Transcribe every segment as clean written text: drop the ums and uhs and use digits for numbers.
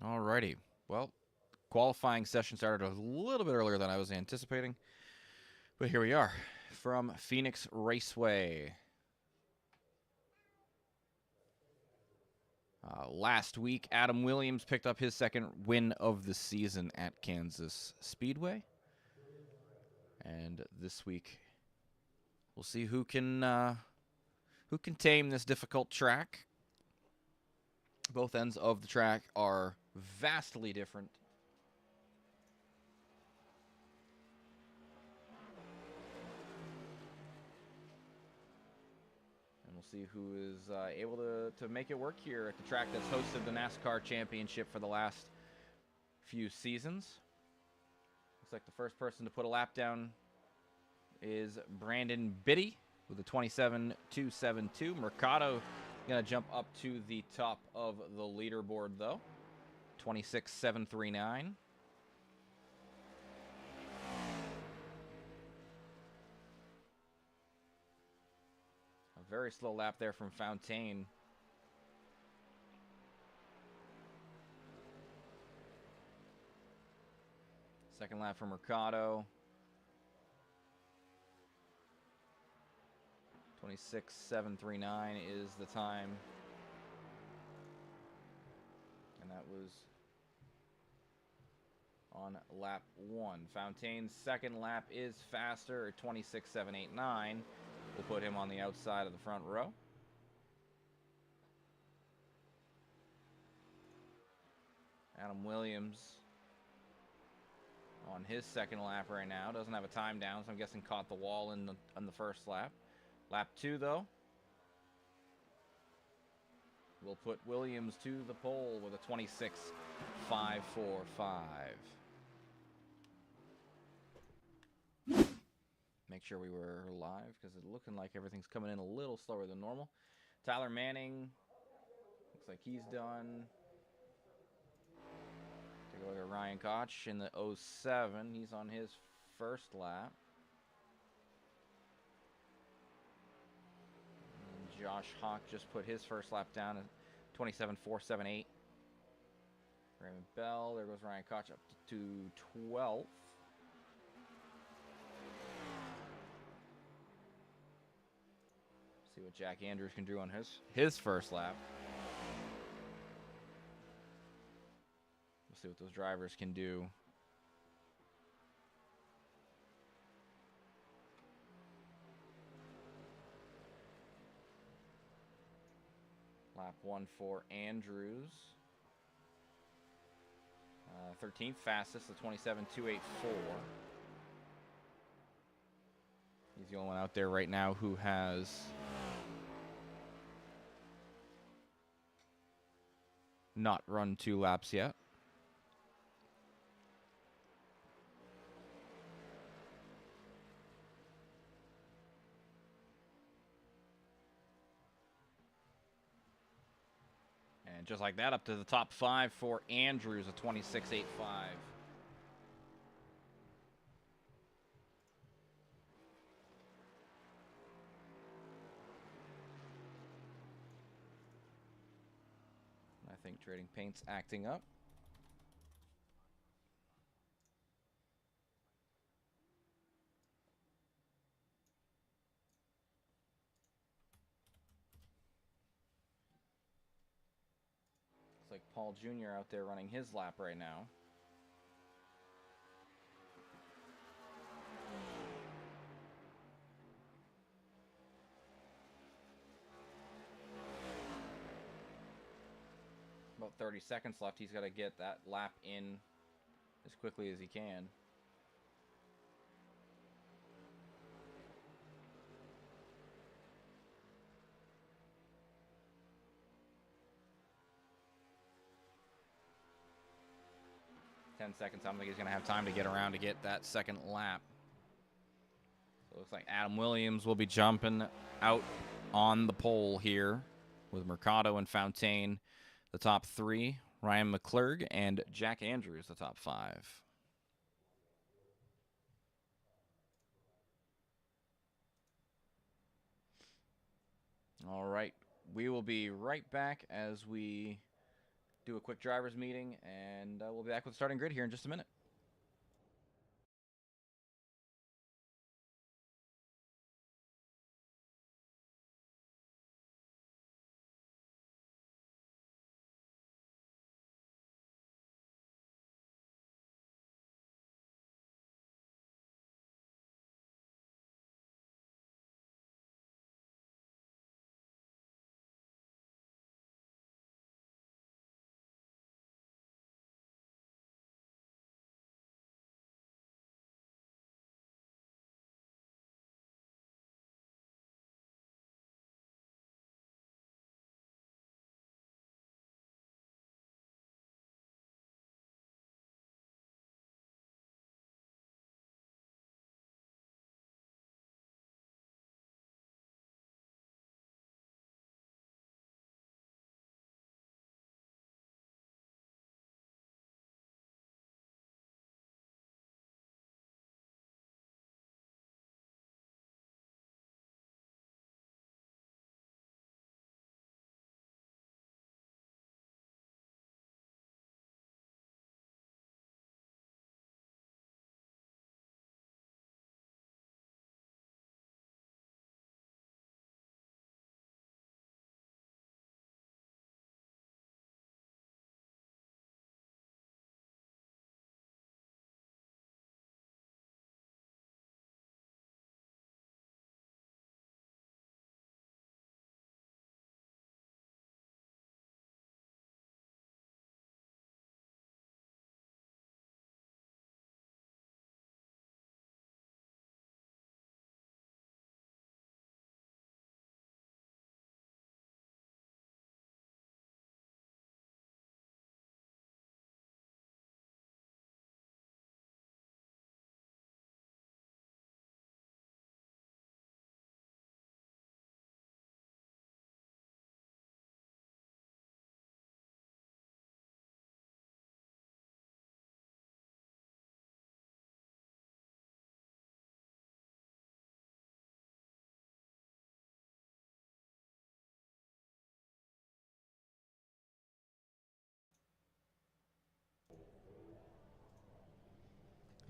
Alrighty. Well, qualifying session started a little bit earlier than I was anticipating, but here we are from Phoenix Raceway. Last week, Adam Williams picked up his second win of the season at Kansas Speedway, and this week we'll see who can tame this difficult track. Both ends of the track are vastly different. And we'll see who is able to make it work here at the track that's hosted the NASCAR Championship for the last few seasons. Looks like the first person to put a lap down is Brandon Biddy with a 27.272. Mercado going to jump up to the top of the leaderboard, though. 26.739. A very slow lap there from Fontaine. Second lap from Mercado. 26.739 is the time. And that was on lap 1. Fontaine's second lap is faster at 26.789. We'll put him on the outside of the front row. Adam Williams on his second lap right now. Doesn't have a time down, so I'm guessing caught the wall on the first lap. Lap 2, though, will put Williams to the pole with a 26.545. Make sure we were live because it's looking like everything's coming in a little slower than normal. Tyler Manning, looks like he's done. Take a look at Ryan Koch in the 07. He's on his first lap. And Josh Hawk just put his first lap down at 27.478. Raymond Bell, there goes Ryan Koch up to 12th. See what Jack Andrews can do on his first lap. We'll see what those drivers can do. Lap 1 for Andrews. 13th fastest, the 27.284. He's the only one out there right now who has not run 2 laps yet. And just like that, up to the top 5 for Andrews, a 26.85. I think Trading Paint's acting up. Looks like Paul Jr. out there running his lap right now. About 30 seconds left. He's got to get that lap in as quickly as he can. Seconds. I don't think he's going to have time to get around to get that second lap. So it looks like Adam Williams will be jumping out on the pole here with Mercado and Fontaine, the top 3. Ryan McClurg and Jack Andrews, the top 5. All right. We will be right back as we do a quick driver's meeting, and we'll be back with the starting grid here in just a minute.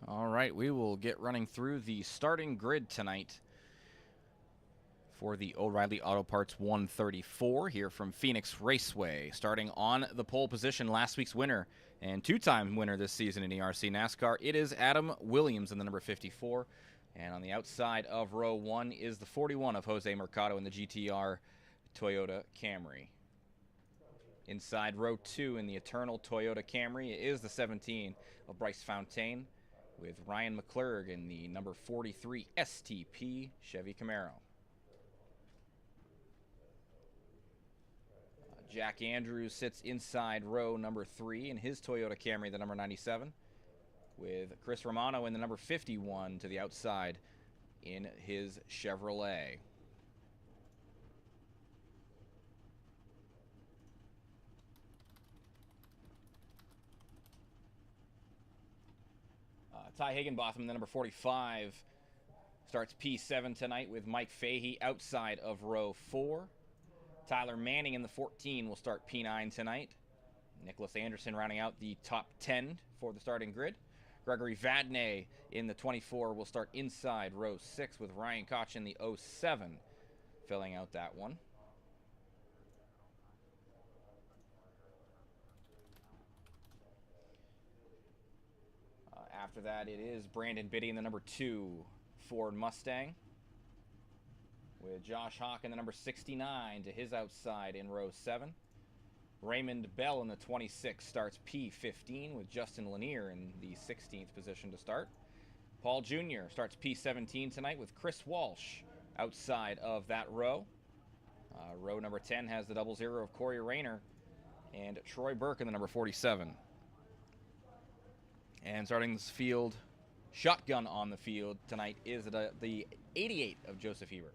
All right, we will get running through the starting grid tonight for the O'Reilly Auto Parts 134 here from Phoenix Raceway. Starting on the pole position, last week's winner and two-time winner this season in ERC NASCAR, it is Adam Williams in the number 54. And on the outside of row 1 is the 41 of Jose Mercado in the GTR Toyota Camry. Inside row 2 in the Eternal Toyota Camry is the 17 of Bryce Fontaine, with Ryan McClurg in the number 43 STP Chevy Camaro. Jack Andrews sits inside row number 3 in his Toyota Camry, the number 97, with Chris Romano in the number 51 to the outside in his Chevrolet. Ty Higginbotham, the number 45, starts P7 tonight with Mike Fahey outside of row 4. Tyler Manning in the 14 will start P9 tonight. Nicholas Anderson rounding out the top 10 for the starting grid. Gregory Vadney in the 24 will start inside row 6 with Ryan Koch in the 07 filling out that one. After that, it is Brandon Biddy in the number 2 Ford Mustang, with Josh Hawk in the number 69 to his outside in row 7. Raymond Bell in the 26 starts P15 with Justin Lanier in the 16th position to start. Paul Jr. starts P17 tonight with Chris Walsh outside of that row. Row number 10 has the 00 of Corey Rayner and Troy Burke in the number 47. And starting this field, shotgun on the field tonight is the 88 of Joseph Hebert.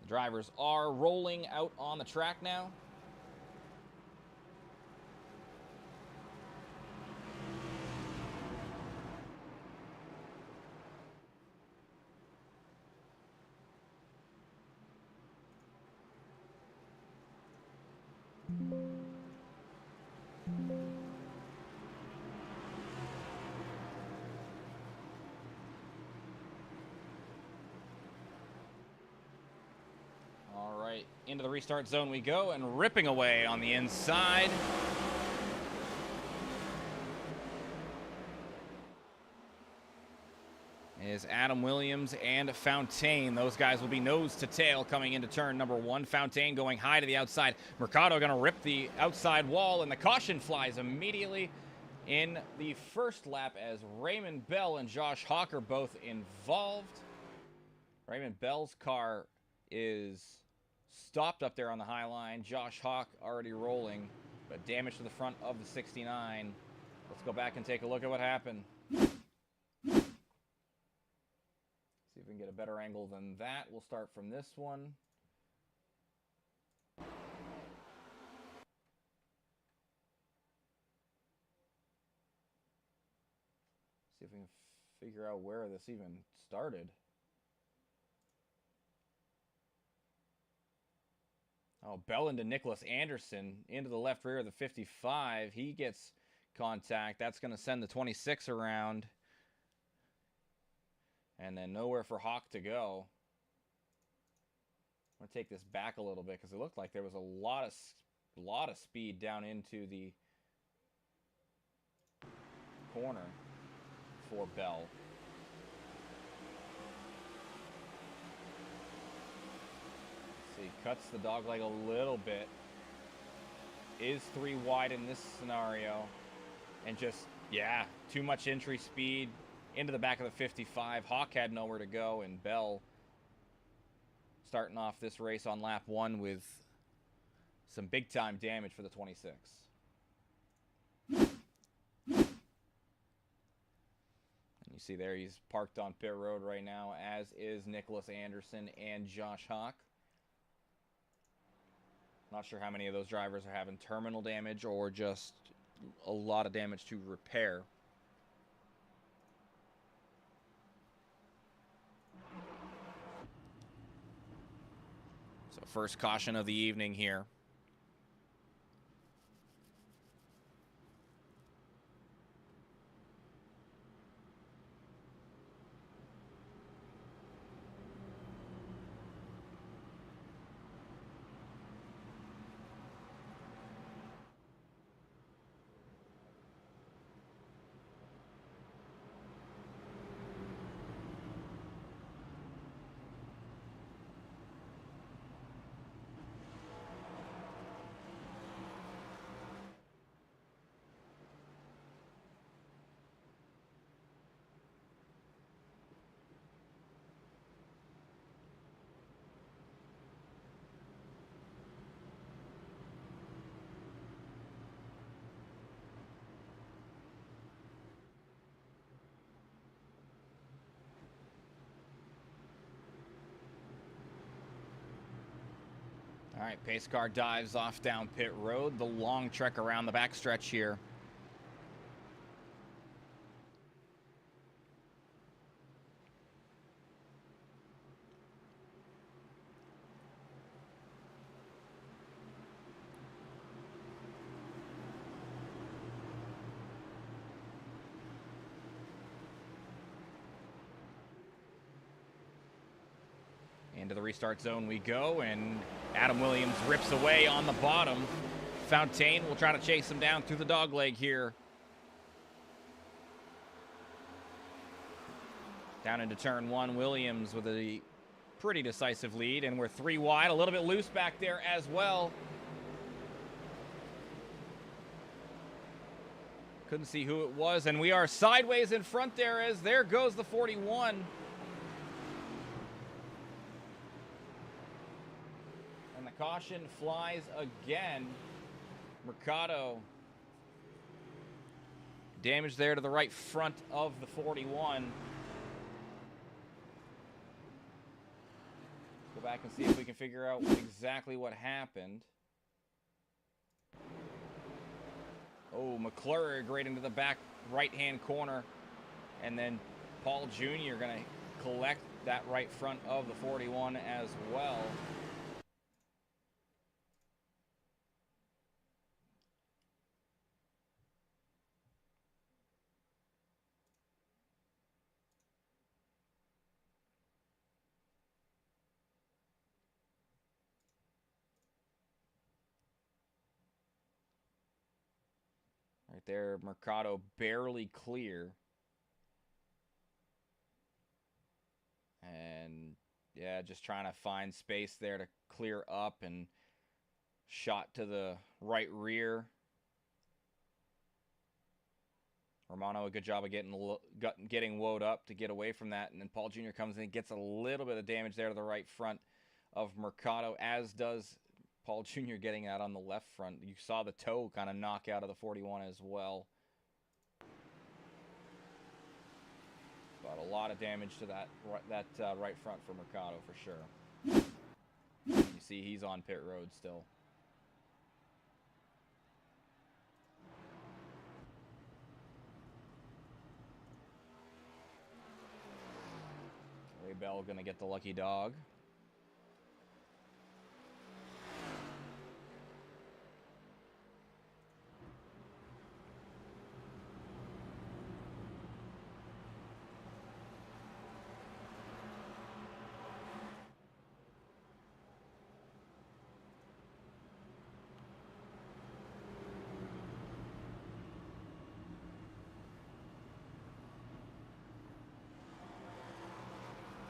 The drivers are rolling out on the track now. into the restart zone we go, and ripping away on the inside. Is Adam Williams and Fontaine. Those guys will be nose to tail coming into turn number 1. Fontaine going high to the outside. Mercado going to rip the outside wall, and the caution flies immediately in the first lap as Raymond Bell and Josh Hawk are both involved. Raymond Bell's car is stopped up there on the high line. Josh Hawk already rolling, but damage to the front of the 69. Let's go back and take a look at what happened. See if we can get a better angle than that. We'll start from this one. See if we can figure out where this even started. Oh, Bell into Nicholas Anderson into the left rear of the 55. He gets contact. That's going to send the 26 around. And then nowhere for Hawk to go. I'm going to take this back a little bit because it looked like there was a lot of speed down into the corner for Bell. Let's see, cuts the dogleg a little bit. Is 3 wide in this scenario. And just, yeah, too much entry speed. Into the back of the 55. Hawk had nowhere to go, and Bell starting off this race on lap 1 with some big-time damage for the 26. And you see there he's parked on pit road right now, as is Nicholas Anderson and Josh Hawk. Not sure how many of those drivers are having terminal damage or just a lot of damage to repair. So first caution of the evening here. All right, pace car dives off down pit road. The long trek around the backstretch here. Into the restart zone we go, and Adam Williams rips away on the bottom. Fontaine will try to chase him down through the dogleg here. Down into turn 1, Williams with a pretty decisive lead, and we're 3 wide, a little bit loose back there as well. Couldn't see who it was, and we are sideways in front there as there goes the 41. Caution flies again. Mercado. Damage there to the right front of the 41. Go back and see if we can figure out exactly what happened. Oh, McClure right into the back right-hand corner. And then Paul Jr. going to collect that right front of the 41 as well. Right there, Mercado barely clear. And yeah, just trying to find space there to clear up, and shot to the right rear. Romano, a good job of getting woed up to get away from that. And then Paul Jr. comes in and gets a little bit of damage there to the right front of Mercado, as does Paul Jr. getting out on the left front. You saw the toe kind of knock out of the 41 as well. But a lot of damage to that right front for Mercado for sure. You see he's on pit road still. Ray Bell gonna get the lucky dog.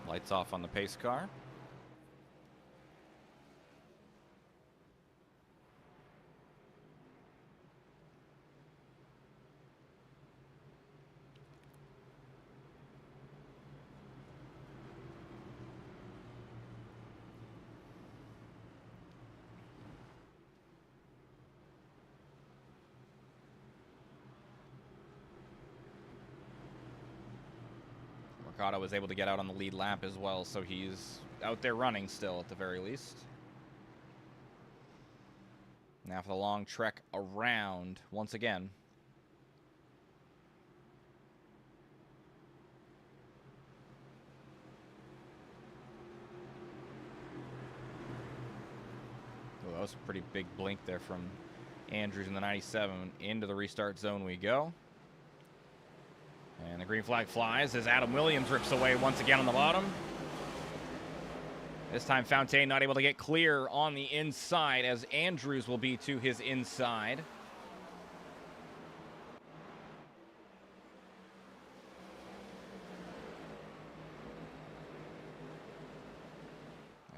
Lights off on the pace car. Mercado was able to get out on the lead lap as well, so he's out there running still at the very least. Now for the long trek around once again. Oh, that was a pretty big blink there from Andrews in the 97. Into the restart zone we go. And the green flag flies as Adam Williams rips away once again on the bottom. This time Fountaine not able to get clear on the inside, as Andrews will be to his inside.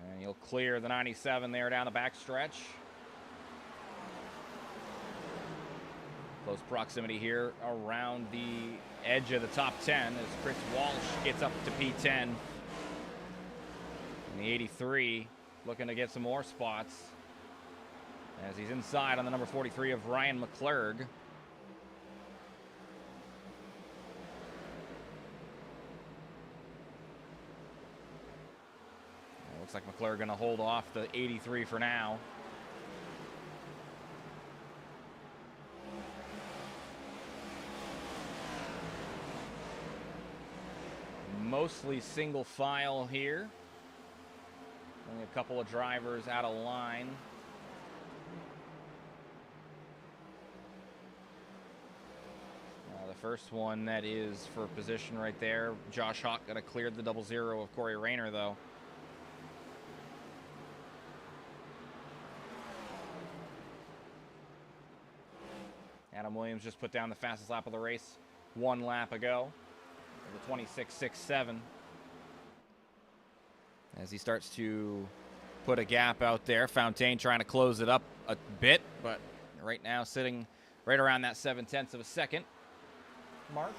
And he'll clear the 97 there down the backstretch. Close proximity here around the edge of the top 10 as Chris Walsh gets up to P10. And the 83 looking to get some more spots as he's inside on the number 43 of Ryan McClurg. Looks like McClurg going to hold off the 83 for now. Mostly single file here. Only a couple of drivers out of line. The first one that is for position right there. Josh Hawk got to clear the 00 of Corey Rayner though. Adam Williams just put down the fastest lap of the race 1 lap ago. The 26.67 as he starts to put a gap out there. Fountaine trying to close it up a bit, but right now sitting right around that 0.7 of a second mark.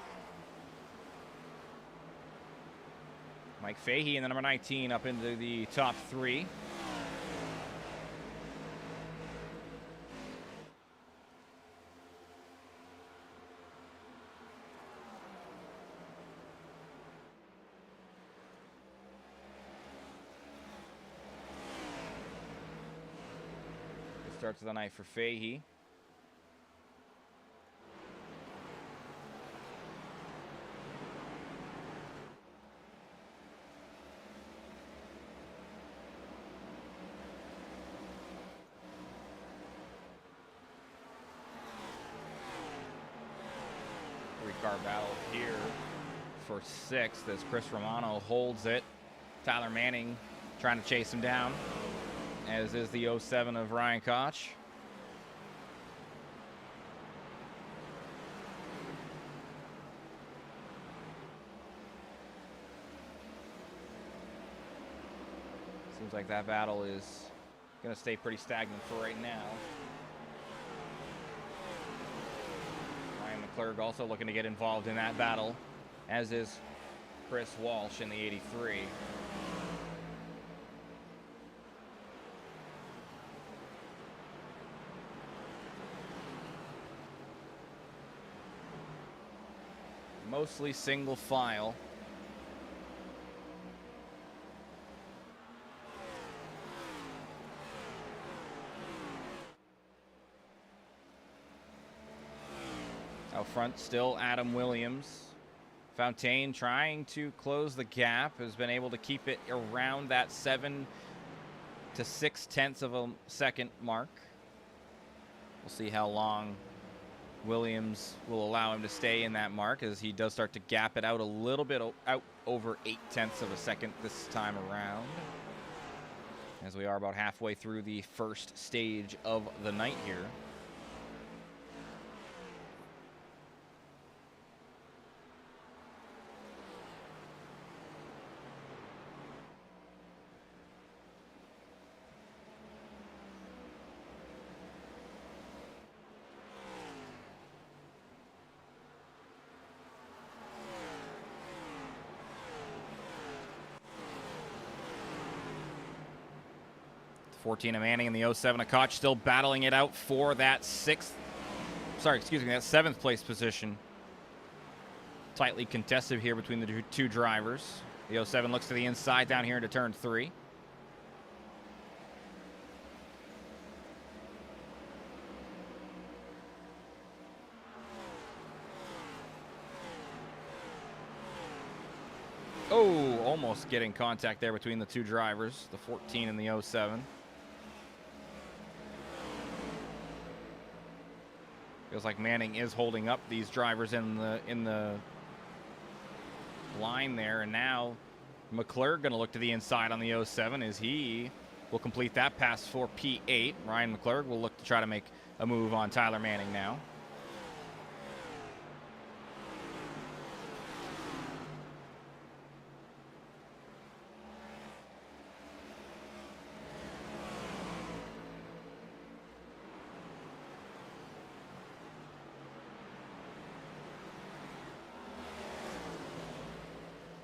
Mike Fahey in the number 19 up into the top 3. Starts of the night for Fahey. Three-car battle here for 6th as Chris Romano holds it. Tyler Manning trying to chase him down, as is the 07 of Ryan Koch. Seems like that battle is going to stay pretty stagnant for right now. Ryan McClurg also looking to get involved in that battle, as is Chris Walsh in the 83. Mostly single file. Out front, still Adam Williams. Fontaine trying to close the gap, has been able to keep it around that 7 to 6/10 of a second mark. We'll see how long Williams will allow him to stay in that mark, as he does start to gap it out a little bit, out over 0.8 of a second this time around, as we are about halfway through the first stage of the night here. Fortina Manning in the 07 of Koch still battling it out for that seventh place position. Tightly contested here between the two drivers. The 07 looks to the inside down here into turn 3. Oh, almost getting contact there between the two drivers, the 14 and the 07. Feels like Manning is holding up these drivers in the line there, and now McClurg going to look to the inside on the 07 as he will complete that pass for P8. Ryan McClurg will look to try to make a move on Tyler Manning now.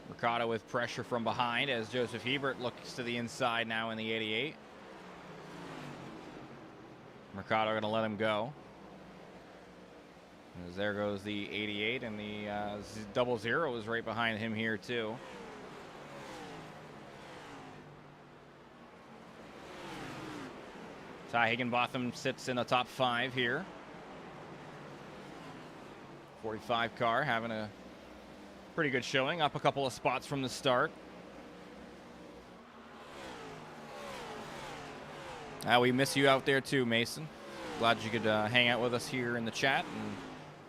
Mercado with pressure from behind as Joseph Hebert looks to the inside now in the 88. Mercado going to let him go. As there goes the 88, and the 00 is right behind him here too. Ty Higginbotham sits in the top 5 here. 45 car having a pretty good showing, up a couple of spots from the start. We miss you out there too, Mason. Glad you could hang out with us here in the chat and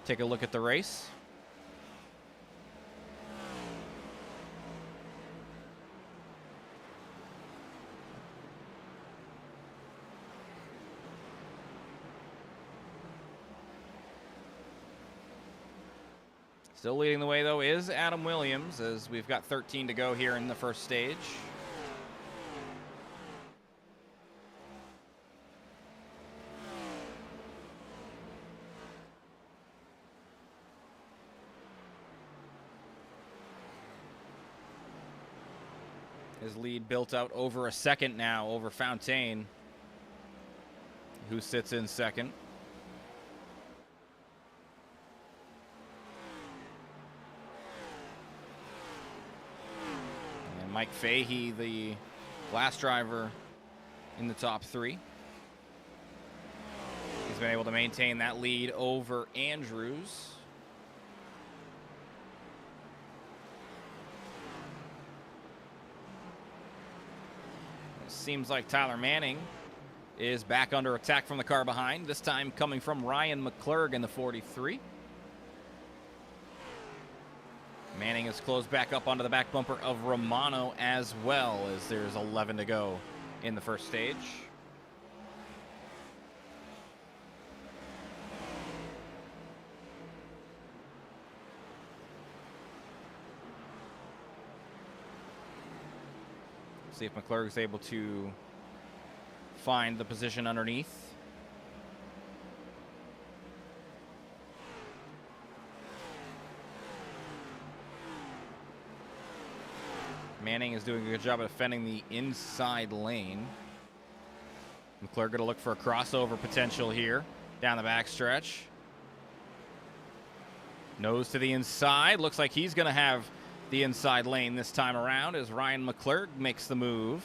take a look at the race. Still leading the way, though, is Adam Williams, as we've got 13 to go here in the first stage. His lead built out over a second now over Fontaine, who sits in second. Mike Fahey, the last driver in the top 3. He's been able to maintain that lead over Andrews. It seems like Tyler Manning is back under attack from the car behind, this time coming from Ryan McClurg in the 43. Manning is closed back up onto the back bumper of Romano as well, as there's 11 to go in the first stage. See if McClurg's able to find the position underneath. Manning is doing a good job of defending the inside lane. McClurg going to look for a crossover potential here down the backstretch. Nose to the inside. Looks like he's going to have the inside lane this time around as Ryan McClurg makes the move.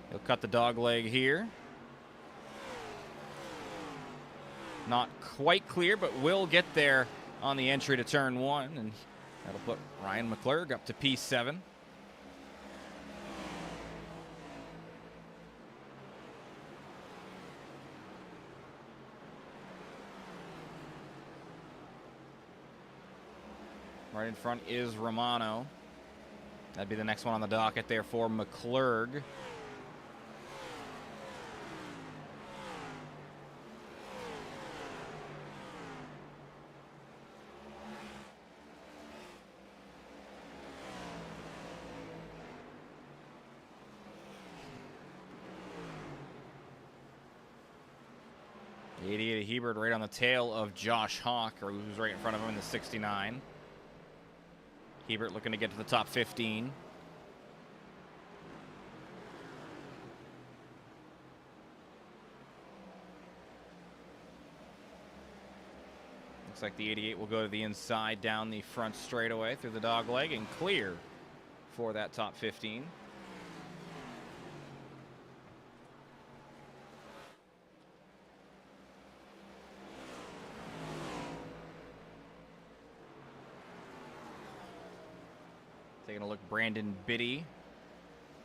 He'll cut the dog leg here. Not quite clear, but will get there on the entry to turn 1, and that'll put Ryan McClurg up to P7. Right in front is Romano. That'd be the next one on the docket there for McClurg. The 88 Hebert right on the tail of Josh Hawk, or who's right in front of him in the 69. Hebert looking to get to the top 15. Looks like the 88 will go to the inside down the front straightaway through the dog leg and clear for that top 15. Taking a look, Brandon Biddy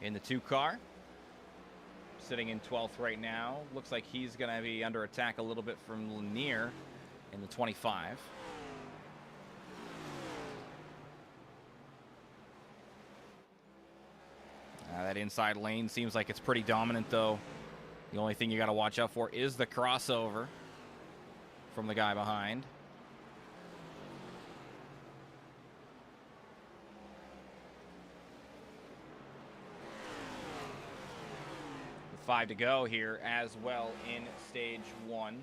in the 2 car. Sitting in 12th right now. Looks like he's going to be under attack a little bit from Lanier in the 25. That inside lane seems like it's pretty dominant, though. The only thing you got to watch out for is the crossover from the guy behind. 5 to go here as well in stage 1.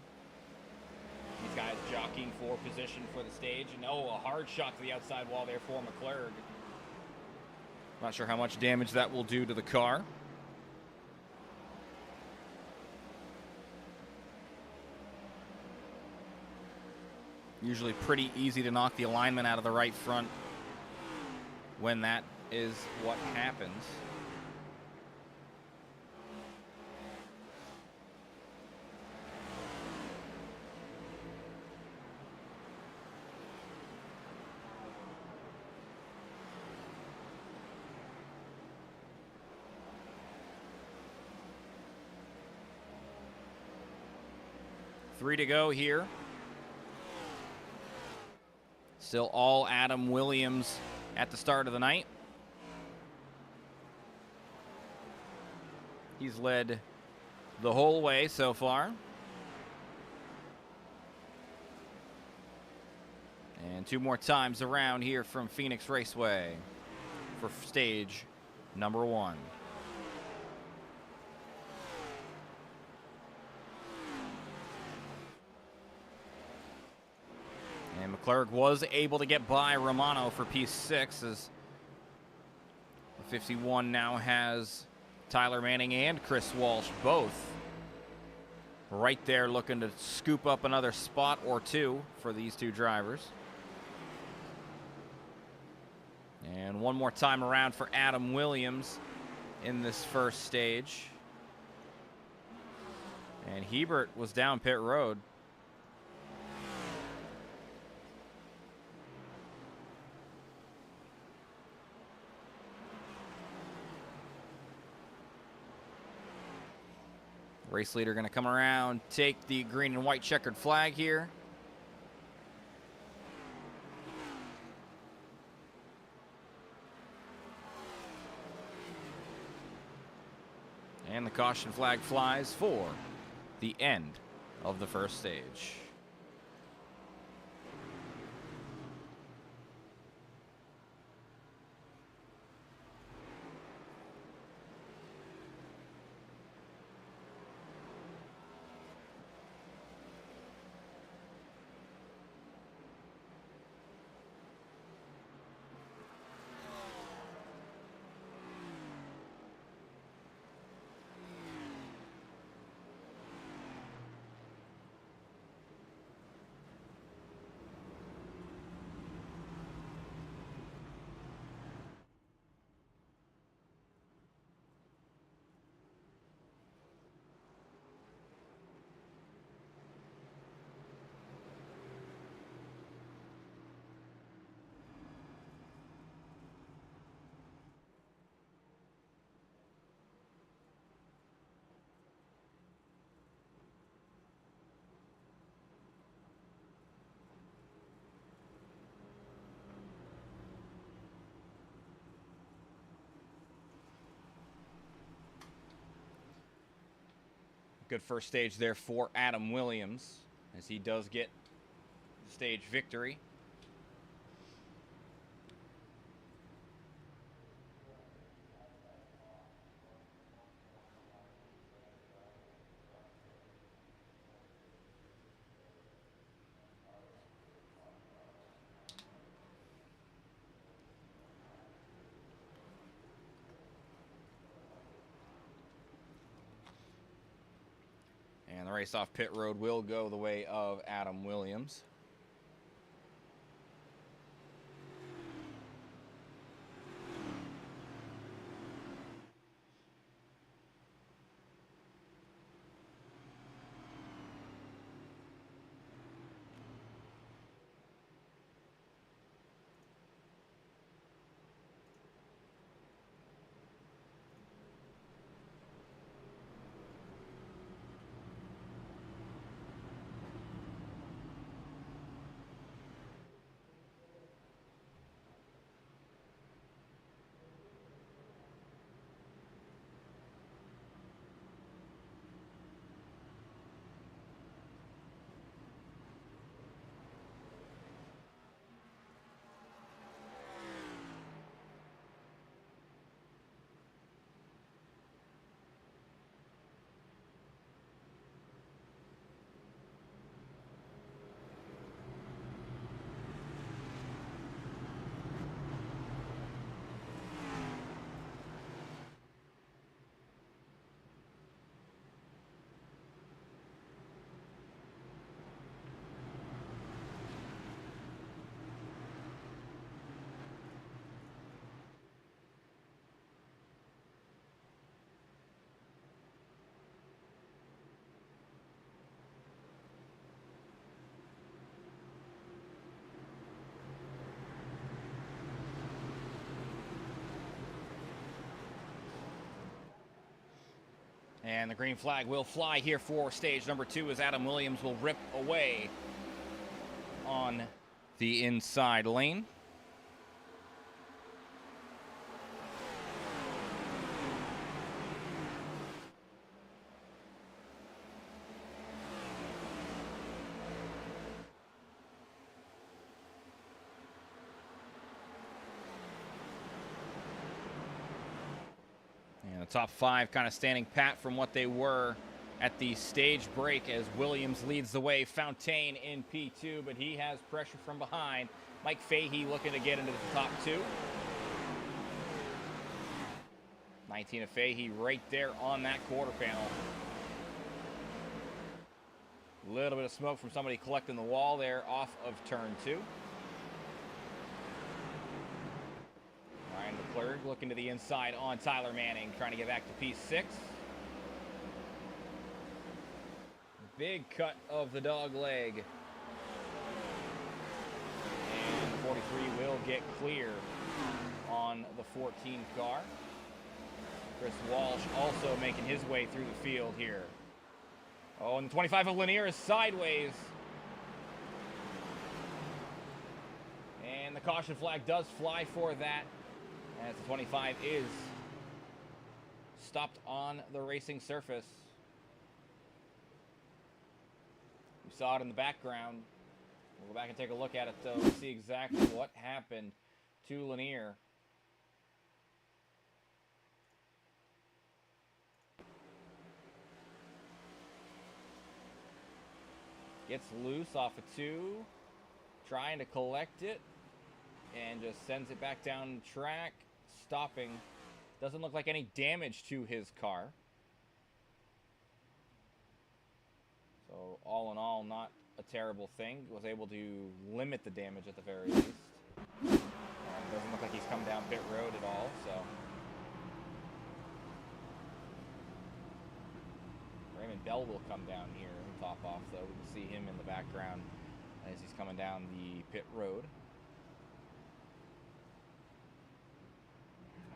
These guys jockeying for position for the stage. And a hard shot to the outside wall there for McClurg. Not sure how much damage that will do to the car. Usually pretty easy to knock the alignment out of the right front when that is what happens. Three to go here. Still all Adam Williams at the start of the night. He's led the whole way so far. And 2 more times around here from Phoenix Raceway for stage number 1. And McClurg was able to get by Romano for P6 as the 51 now has Tyler Manning and Chris Walsh both right there looking to scoop up another spot or 2 for these 2 drivers. And 1 more time around for Adam Williams in this first stage. And Hebert was down pit road. Race leader going to come around, take the green and white checkered flag here. And the caution flag flies for the end of the first stage. Good first stage there for Adam Williams, as he does get the stage victory. And the race off pit road will go the way of Adam Williams. And the green flag will fly here for stage number 2 as Adam Williams will rip away on the inside lane. And the top 5 kind of standing pat from what they were at the stage break as Williams leads the way. Fontaine in P2, but he has pressure from behind. Mike Fahey looking to get into the top 2. 19 of Fahey right there on that quarter panel. A little bit of smoke from somebody collecting the wall there off of turn 2. Ryan McClurg looking to the inside on Tyler Manning, trying to get back to P6. Big cut of the dog leg. And the 43 will get clear on the 14 car. Chris Walsh also making his way through the field here. Oh, and the 25 of Lanier is sideways. And the caution flag does fly for that, as the 25 is stopped on the racing surface. We saw it in the background. We'll go back and take a look at it, though, to see exactly what happened to Lanier. Gets loose off a 2, trying to collect it, and just sends it back down the track, stopping. Doesn't look like any damage to his car. So all in all, not a terrible thing. Was able to limit the damage at the very least. Doesn't look like he's come down pit road at all, so. Raymond Bell will come down here and top off, though. We can see him in the background as he's coming down the pit road.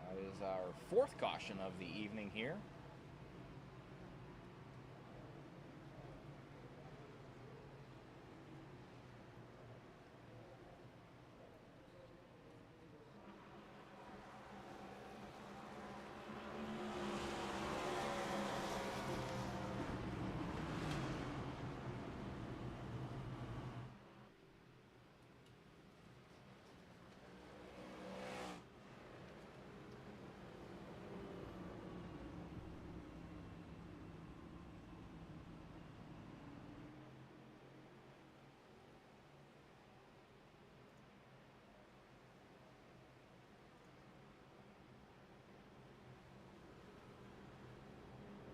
That is our 4th caution of the evening here.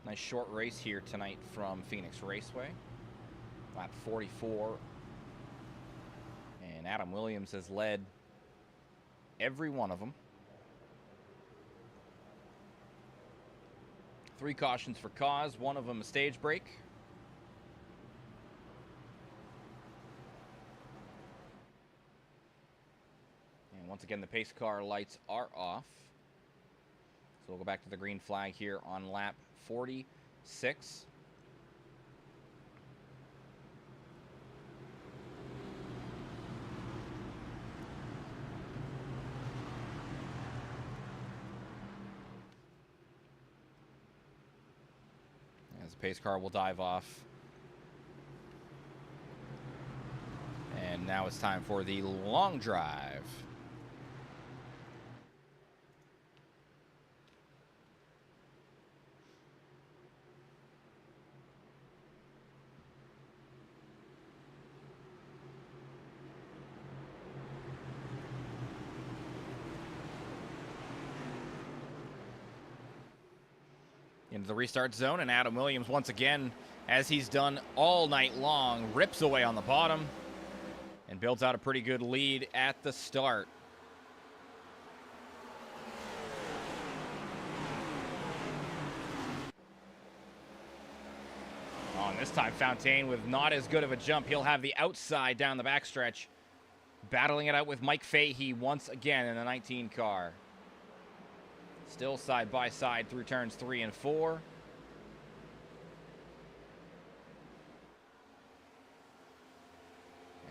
Nice short race here tonight from Phoenix Raceway. Lap 44. And Adam Williams has led every one of them. 3 cautions for cause, one of them a stage break. And once again, the pace car lights are off. So we'll go back to the green flag here on lap 46. As the pace car will dive off. And now it's time for the long drive. Into the restart zone, and Adam Williams once again, as he's done all night long, rips away on the bottom and builds out a pretty good lead at the start. Oh, and this time Fontaine with not as good of a jump. He'll have the outside down the backstretch, battling it out with Mike Fahey once again in the 19 car. Still side by side through turns 3 and 4.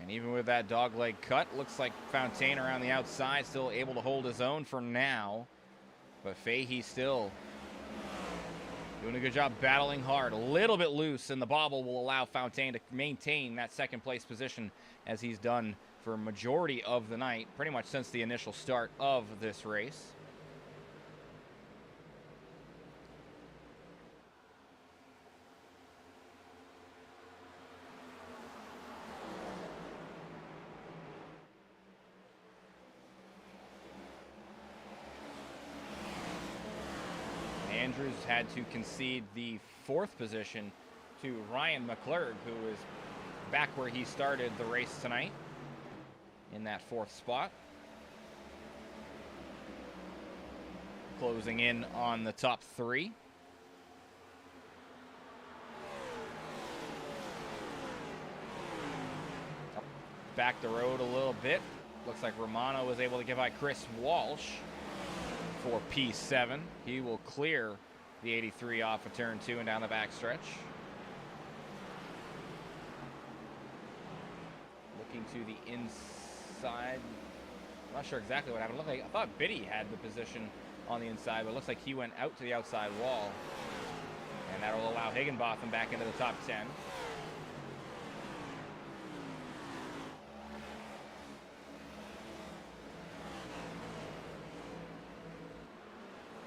And even with that dogleg cut, looks like Fontaine around the outside still able to hold his own for now. But Fahey still doing a good job battling hard. A little bit loose, and the bobble will allow Fontaine to maintain that second place position as he's done for a majority of the night, pretty much since the initial start of this race. Andrews had to concede the 4th position to Ryan McClurg, who is back where he started the race tonight in that 4th spot. Closing in on the top 3. Back the road a little bit. Looks like Romano was able to get by Chris Walsh for P7. He will clear the 83 off of turn 2 and down the backstretch. Looking to the inside. I'm not sure exactly what happened. Looked like, I thought Biddy had the position on the inside, but it looks like he went out to the outside wall. And that will allow Higginbotham back into the top 10.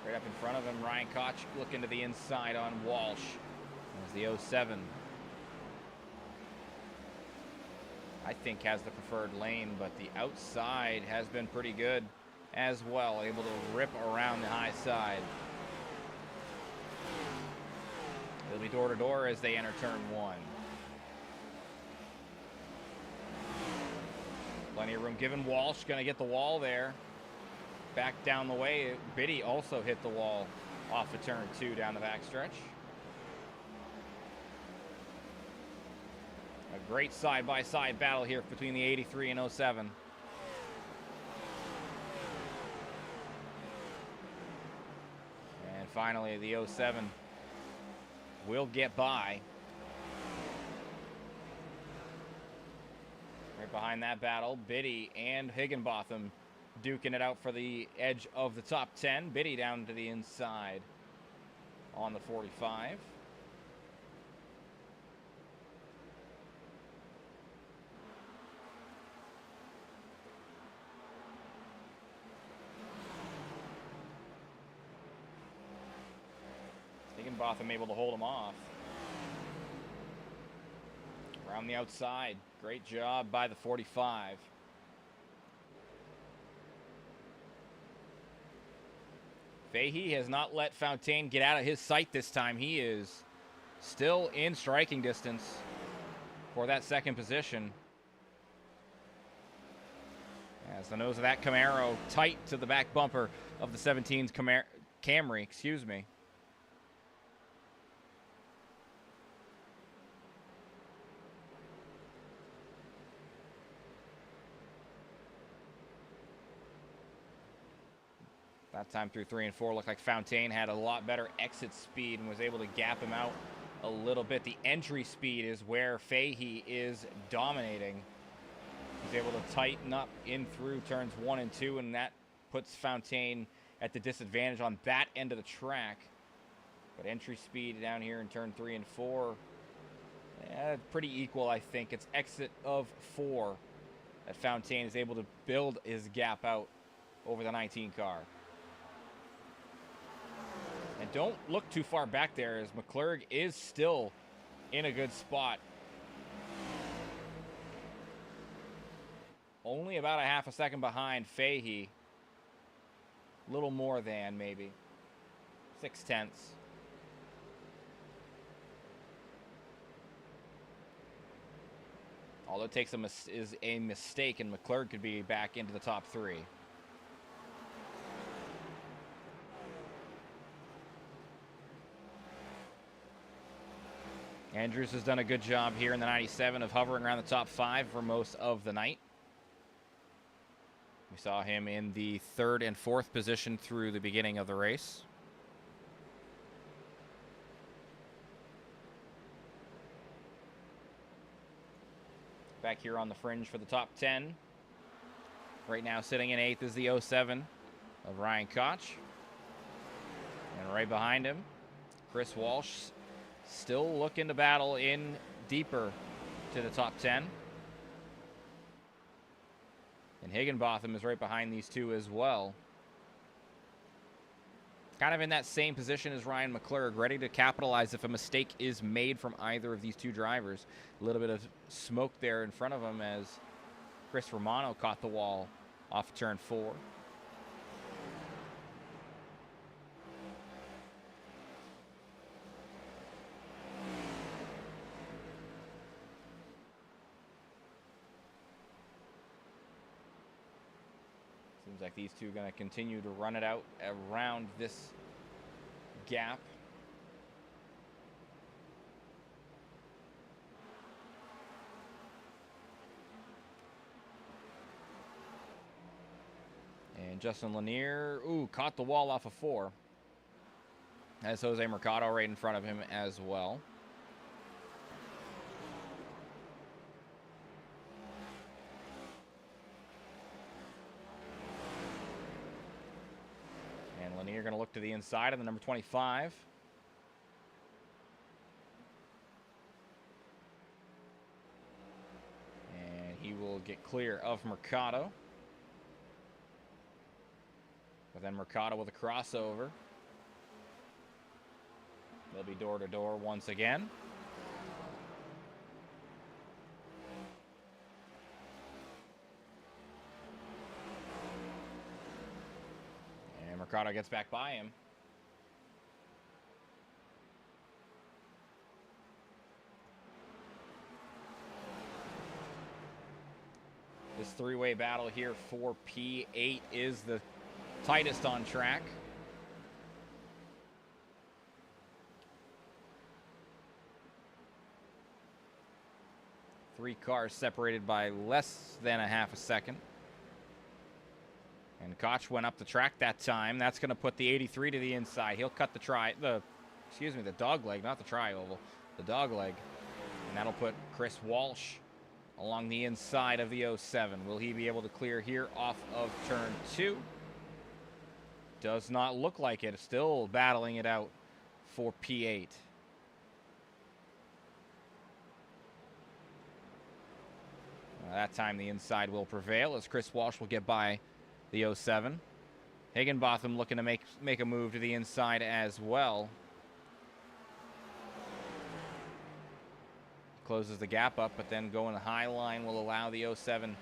Right up in front of him, Ryan Koch looking to the inside on Walsh. As the 07, I think, has the preferred lane, but the outside has been pretty good as well, able to rip around the high side. It'll be door to door as they enter turn 1. Plenty of room given. Walsh going to get the wall there. Back down the way, Biddy also hit the wall off of turn 2 down the backstretch. A great side-by-side battle here between the 83 and 07. And finally, the 07 will get by. Right behind that battle, Biddy and Higginbotham duking it out for the edge of the top 10. Biddy down to the inside on the 45. Higginbotham able to hold him off. Around the outside. Great job by the 45. Fahey has not let Fontaine get out of his sight this time. He is still in striking distance for that second position. As the nose of that Camaro tight to the back bumper of the 17's Camry, excuse me. That time through 3 and 4 looked like Fontaine had a lot better exit speed and was able to gap him out a little bit. The entry speed is where Fahey is dominating. He's able to tighten up in through turns 1 and 2, and that puts Fontaine at the disadvantage on that end of the track. But entry speed down here in turn 3 and 4, pretty equal, I think. It's exit of 4 that Fontaine is able to build his gap out over the 19 car. And don't look too far back there, as McClurg is still in a good spot. Only about a half a second behind Fahey. A little more than, maybe. 0.6. All it takes is a mistake, and McClurg could be back into the top 3. Andrews has done a good job here in the 97 of hovering around the top 5 for most of the night. We saw him in the 3rd and 4th position through the beginning of the race. Back here on the fringe for the top 10. Right now sitting in 8th is the 07 of Ryan Koch. And right behind him, Chris Walsh, still looking to battle in deeper to the top 10. And Higginbotham is right behind these two as well. Kind of in that same position as Ryan McClurg, ready to capitalize if a mistake is made from either of these two drivers. A little bit of smoke there in front of him as Chris Romano caught the wall off turn 4. Seems like these two are going to continue to run it out around this gap. And Justin Lanier, caught the wall off of 4. As Jose Mercado right in front of him as well. Lanier going to look to the inside of the number 25. And he will get clear of Mercado. But then Mercado with a crossover. They'll be door to door once again. Mercado gets back by him. This three-way battle here for P8 is the tightest on track. Three cars separated by less than a half a second. And Koch went up the track that time. That's going to put the 83 to the inside. He'll cut the dog leg, not the tri-oval, the dog leg. And that'll put Chris Walsh along the inside of the 07. Will he be able to clear here off of turn 2? Does not look like it. Still battling it out for P8. That time the inside will prevail as Chris Walsh will get by the 07. Higginbotham looking to make a move to the inside as well. Closes the gap up, but then going the high line will allow the 07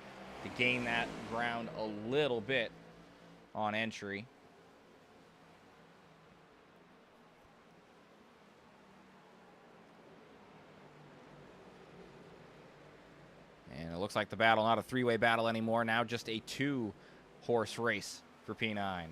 to gain that ground a little bit on entry. looks like the battle, not a three-way battle anymore, now just a two-horse race for P9.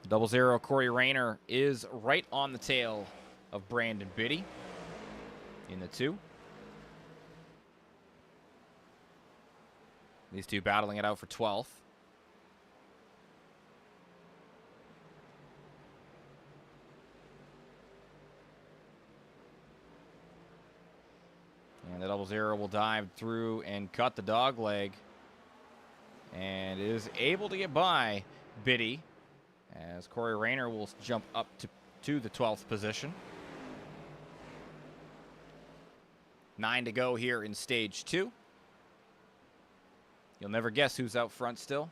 Double zero, Corey Rayner is right on the tail of Brandon Biddy in the 2. These two battling it out for 12th. And the double zero will dive through and cut the dog leg. And is able to get by Biddy, as Corey Rayner will jump up to the 12th position. 9 to go here in stage 2. You'll never guess who's out front still.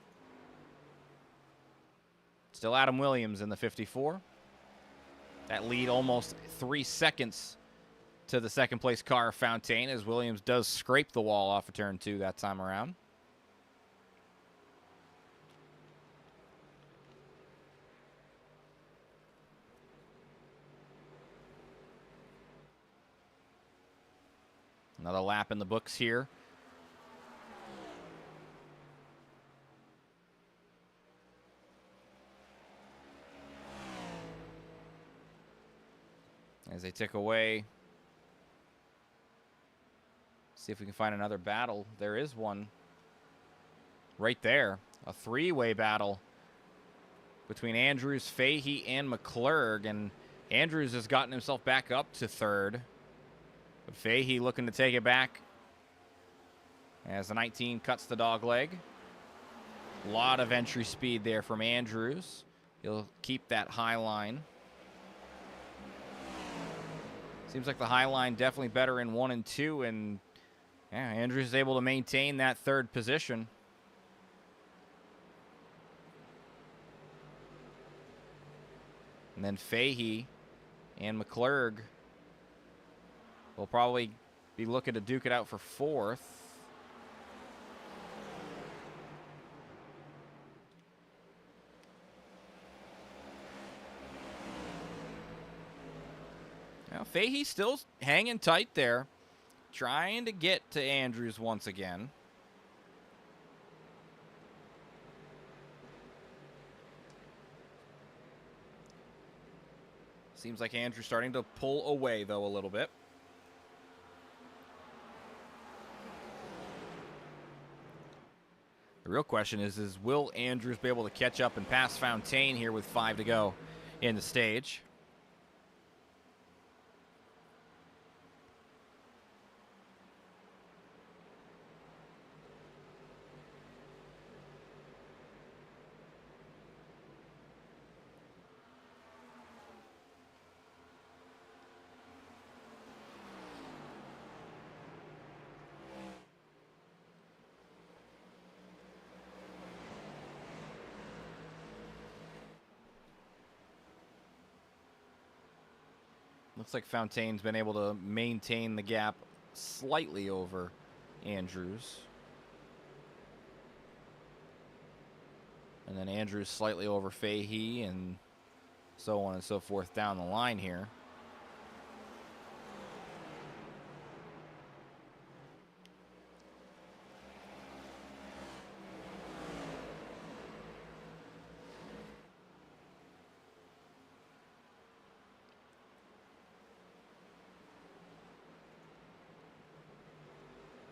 Still Adam Williams in the 54. That lead almost 3 seconds to the second place car, Fontaine, as Williams does scrape the wall off of turn 2 that time around. Another lap in the books here. As they tick away. See if we can find another battle. There is one right there. A three-way battle between Andrews, Fahey, and McClurg. And Andrews has gotten himself back up to 3rd. But Fahey looking to take it back as the 19 cuts the dog leg. A lot of entry speed there from Andrews. He'll keep that high line. Seems like the high line definitely better in 1 and 2, and yeah, Andrews is able to maintain that 3rd position. And then Fahey and McClurg will probably be looking to duke it out for 4th. Now, Fahey still hanging tight there, trying to get to Andrews once again. Seems like Andrews starting to pull away, though, a little bit. The real question is will Andrews be able to catch up and pass Fontaine here with 5 to go in the stage? Looks like Fontaine's been able to maintain the gap slightly over Andrews. And then Andrews slightly over Fahey, and so on and so forth down the line here.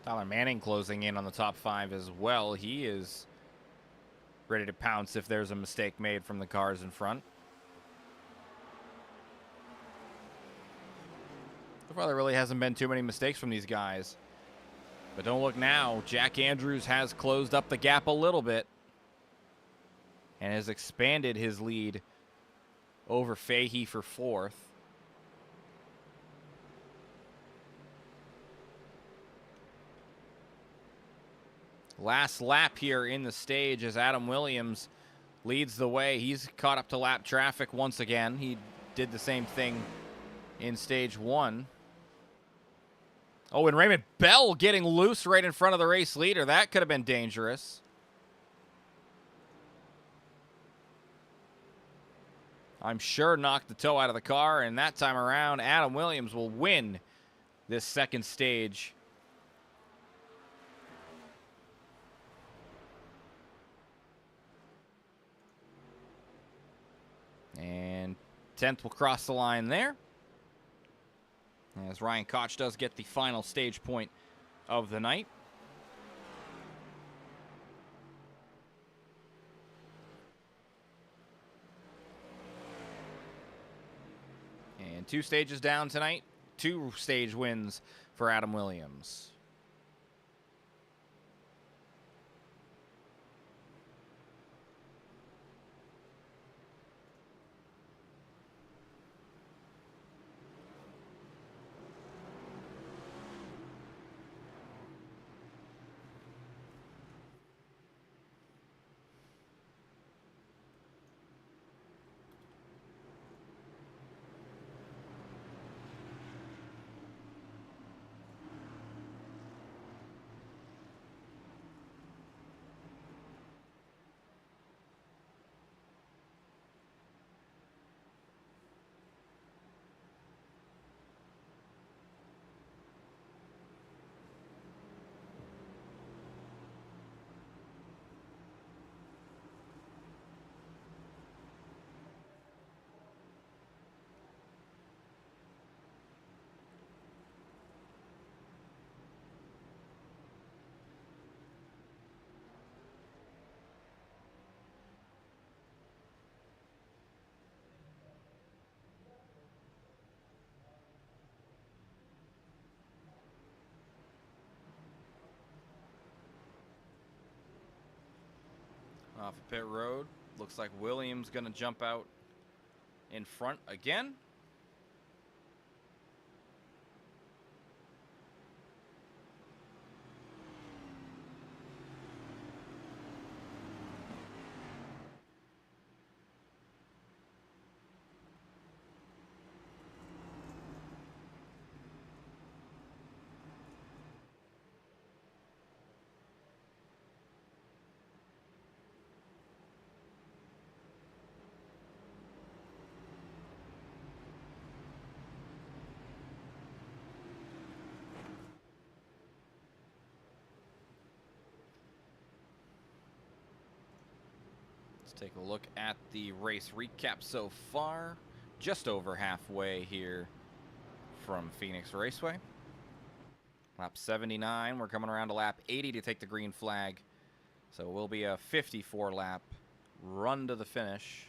Tyler Manning closing in on the top 5 as well. He is ready to pounce if there's a mistake made from the cars in front. So far, there really hasn't been too many mistakes from these guys. But don't look now. Jack Andrews has closed up the gap a little bit and has expanded his lead over Fahey for 4th. Last lap here in the stage as Adam Williams leads the way. He's caught up to lap traffic once again. He did the same thing in stage 1. Oh, and Raymond Bell getting loose right in front of the race leader. That could have been dangerous. I'm sure, knocked the toe out of the car, and that time around, Adam Williams will win this second stage. And 10th will cross the line there, as Ryan Koch does get the final stage point of the night. And 2 stages down tonight, 2 stage wins for Adam Williams. Off of pit road, looks like Williams going to jump out in front again. Take a look at the race recap so far. Just over halfway here from Phoenix Raceway. Lap 79. We're coming around to lap 80 to take the green flag. So it will be a 54-lap run to the finish.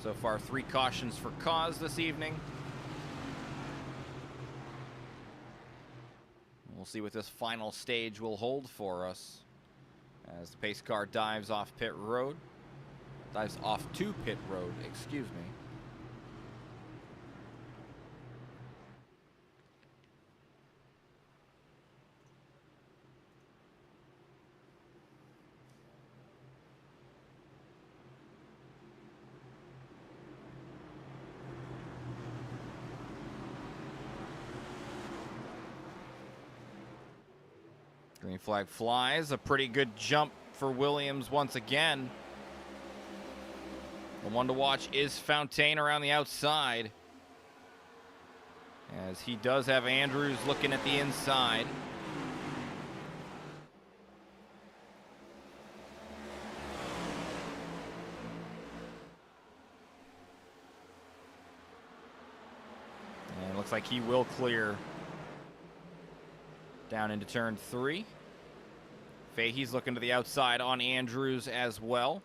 So far, 3 cautions for cause this evening. We'll see what this final stage will hold for us as the pace car dives off pit road. Dives off to pit road, excuse me. Green flag flies. A pretty good jump for Williams once again. The one to watch is Fontaine around the outside, as he does have Andrews looking at the inside. And it looks like he will clear down into turn 3. Fahey's looking to the outside on Andrews as well.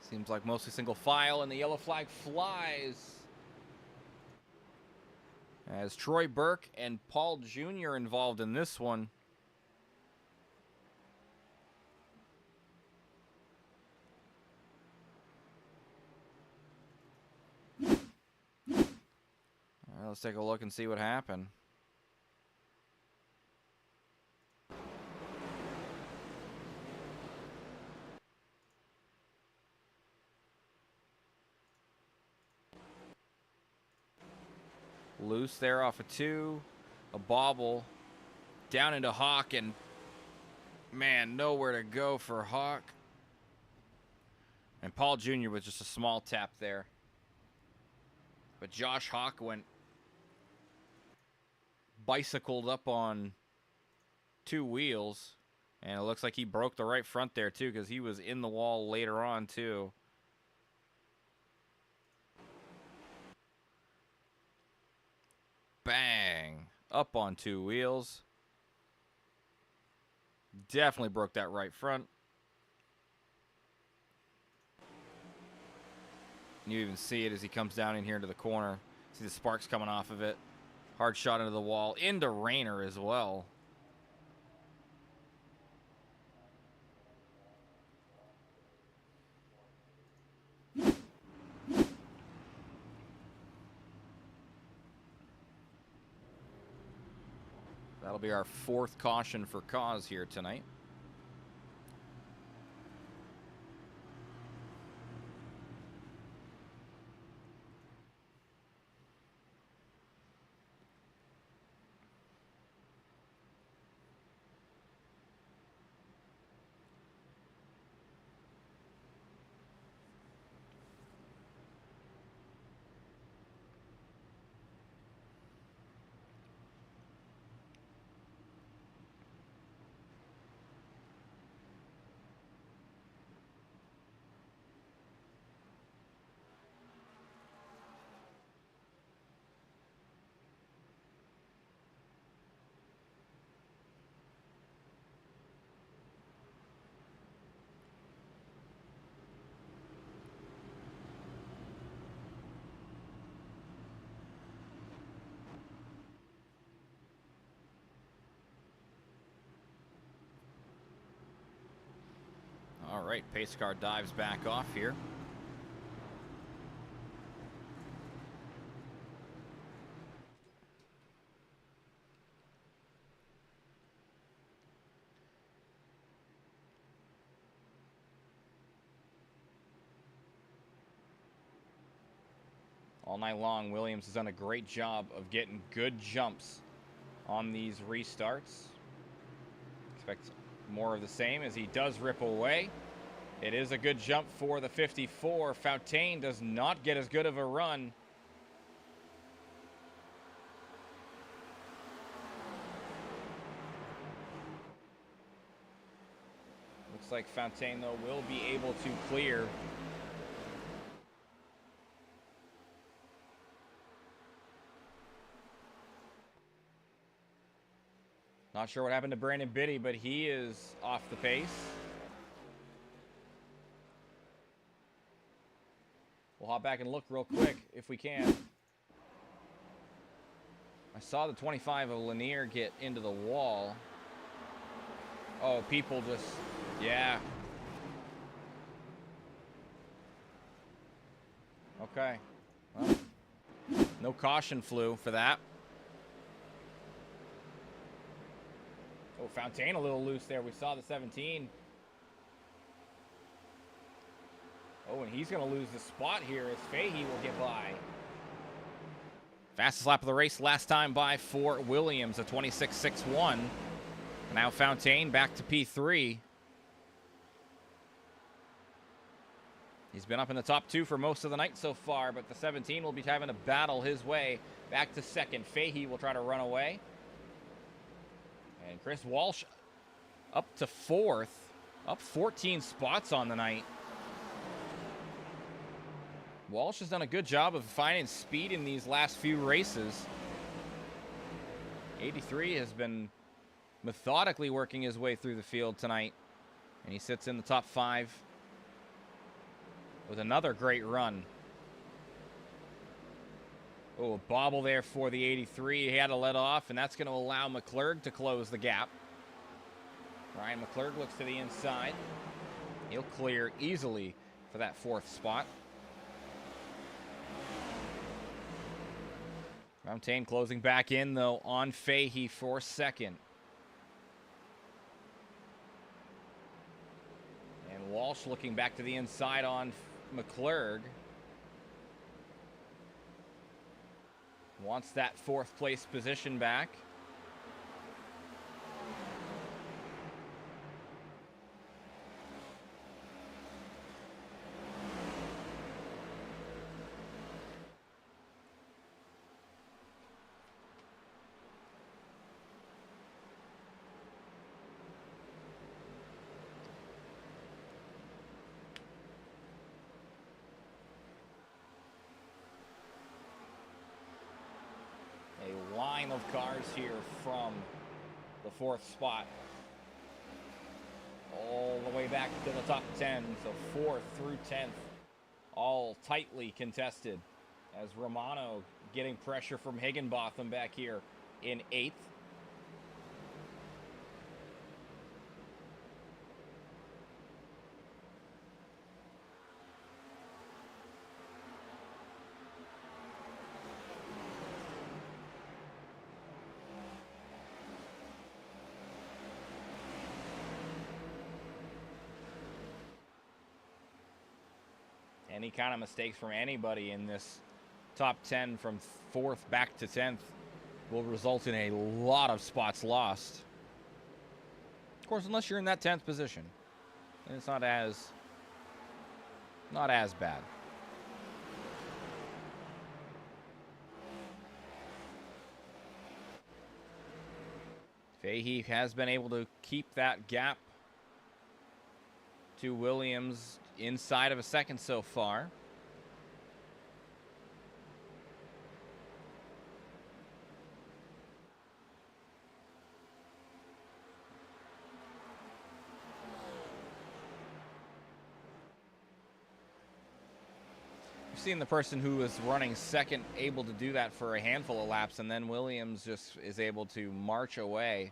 Seems like mostly single file, and the yellow flag flies as Troy Burke and Paul Jr. involved in this one. All right, let's take a look and see what happened. Loose there off of 2. A bobble. Down into Hawk, and man, nowhere to go for Hawk. And Paul Jr. was just a small tap there. But Josh Hawk went bicycled up on 2 wheels. And it looks like he broke the right front there, too, because he was in the wall later on, too. Bang. Up on 2 wheels. Definitely broke that right front. You even see it as he comes down in here into the corner. See the sparks coming off of it. Hard shot into the wall. Into Rayner as well. That'll be our 4th caution for cause here tonight. All right, pace car dives back off here. All night long, Williams has done a great job of getting good jumps on these restarts. Expect more of the same as he does rip away. It is a good jump for the 54. Fountaine does not get as good of a run. Looks like Fountaine, though, will be able to clear. Not sure what happened to Brandon Biddy, but he is off the pace. We'll hop back and look real quick if we can. I saw the 25 of Lanier get into the wall. Oh, people just, yeah. Okay. Well, no caution flew for that. Oh, Fountaine a little loose there. We saw the 17. Oh, and he's going to lose the spot here as Fahey will get by. Fastest lap of the race last time by for Williams, a 26.61. Now Fountaine back to P3. He's been up in the top 2 for most of the night so far, but the 17 will be having to battle his way back to second. Fahey will try to run away. And Chris Walsh up to 4th, up 14 spots on the night. Walsh has done a good job of finding speed in these last few races. 83 has been methodically working his way through the field tonight, and he sits in the top 5 with another great run. Oh, a bobble there for the 83. He had to let off, and that's going to allow McClurg to close the gap. Ryan McClurg looks to the inside. He'll clear easily for that 4th spot. Fountaine closing back in, though, on Fahey for 2nd. And Walsh looking back to the inside on McClurg. Wants that fourth place position back. A line of cars here from the fourth spot all the way back to the top 10. So 4th through 10th, all tightly contested, as Romano getting pressure from Higginbotham back here in 8th. Any kind of mistakes from anybody in this top 10 from 4th back to 10th will result in a lot of spots lost. Of course, unless you're in that 10th position, then it's not as bad. Fahey has been able to keep that gap to Williams inside of a second so far. We've seen the person who was running second able to do that for a handful of laps, and then Williams just is able to march away.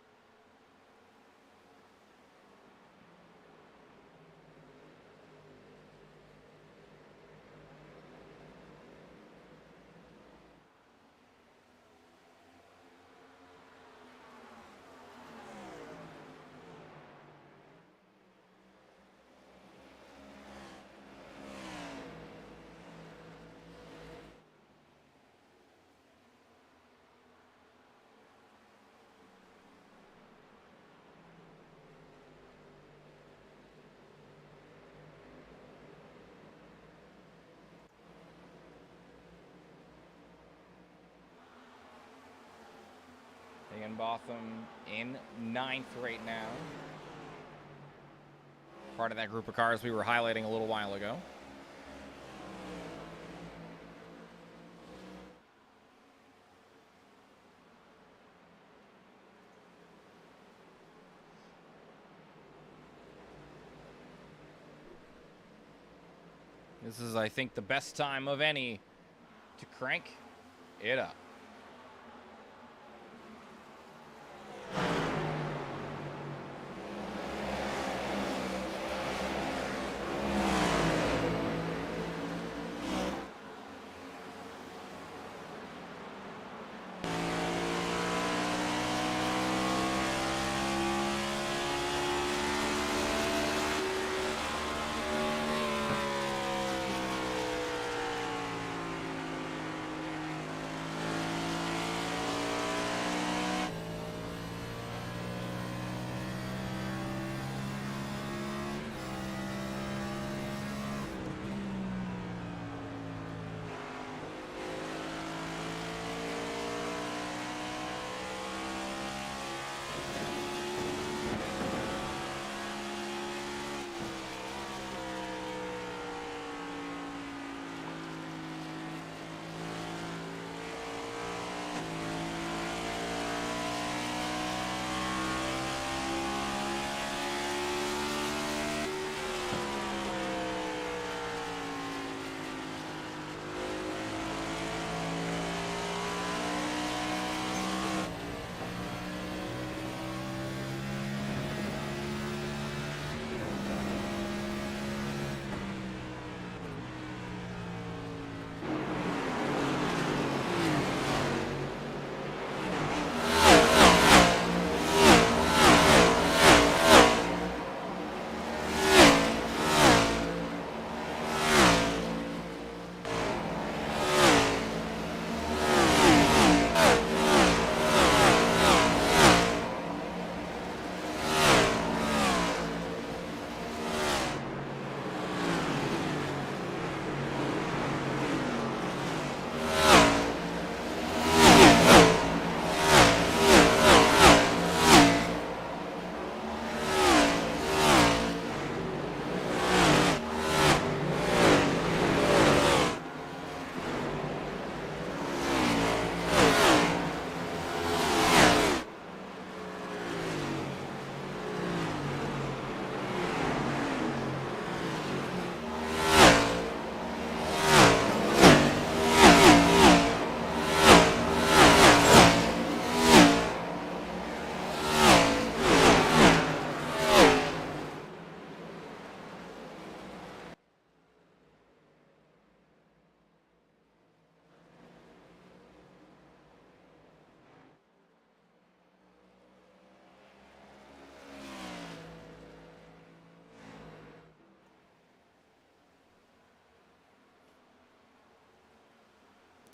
Higginbotham in 9th right now. Part of that group of cars we were highlighting a little while ago. This is, I think, the best time of any to crank it up.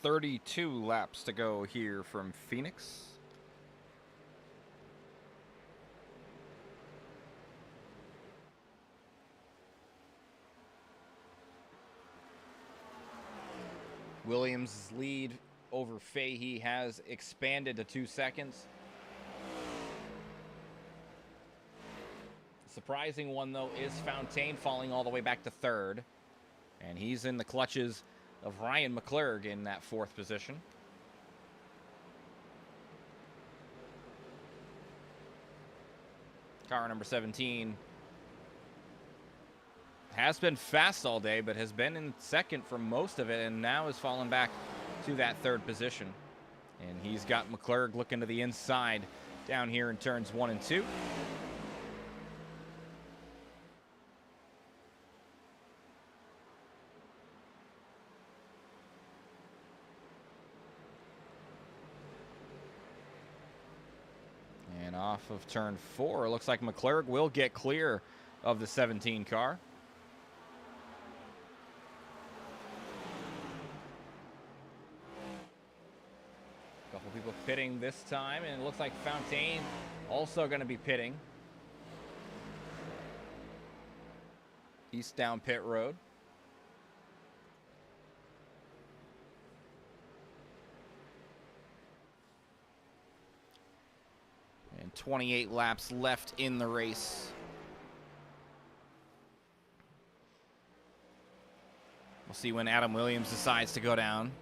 32 laps to go here from Phoenix. Williams' lead over Fahey has expanded to 2 seconds. Surprising one, though, is Fontaine falling all the way back to 3rd. And he's in the clutches of Ryan McClurg in that 4th position. Car number 17 has been fast all day, but has been in 2nd for most of it, and now is falling back to that 3rd position. And he's got McClurg looking to the inside down here in turns 1 and 2. And off of turn 4, looks like McClurg will get clear of the 17 car. Couple people pitting this time, and it looks like Fontaine also going to be pitting. East down pit road. And 28 laps left in the race. We'll see when Adam Williams decides to go down.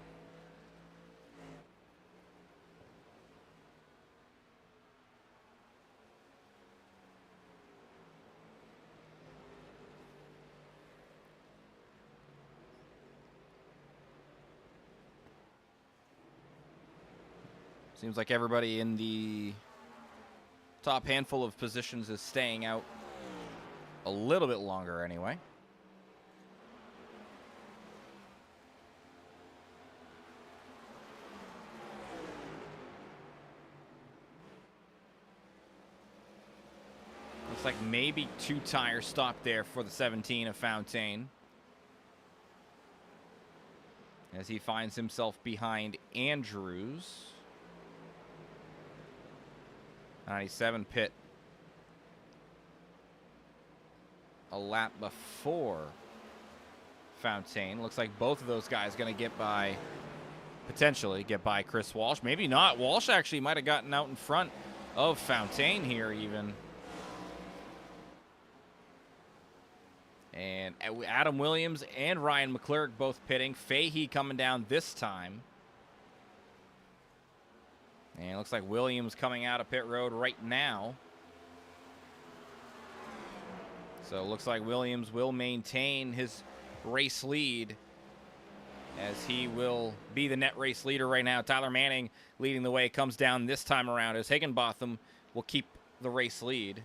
Seems like everybody in the top handful of positions is staying out a little bit longer anyway. Looks like maybe 2 tire stop there for the 17 of Fontaine, as he finds himself behind Andrews. 97 pit a lap before Fontaine. Looks like both of those guys going to get by, potentially get by Chris Walsh. Maybe not. Walsh actually might have gotten out in front of Fontaine here even. And Adam Williams and Ryan McClurg both pitting. Fahey coming down this time. And it looks like Williams coming out of pit road right now. So it looks like Williams will maintain his race lead, as he will be the net race leader right now. Tyler Manning leading the way, comes down this time around, as Higginbotham will keep the race lead.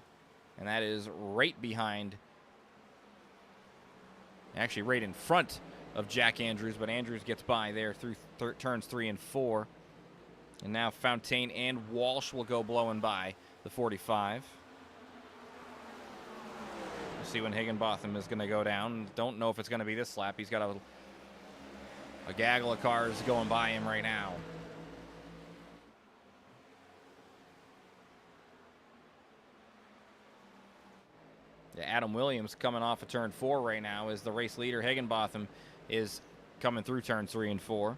And that is right behind, actually right in front of Jack Andrews, but Andrews gets by there through turns 3 and 4. And now Fontaine and Walsh will go blowing by the 45. We'll see when Higginbotham is going to go down. Don't know if it's going to be this lap. He's got a gaggle of cars going by him right now. Yeah, Adam Williams coming off of turn 4 right now as the race leader. Higginbotham is coming through turns 3 and 4.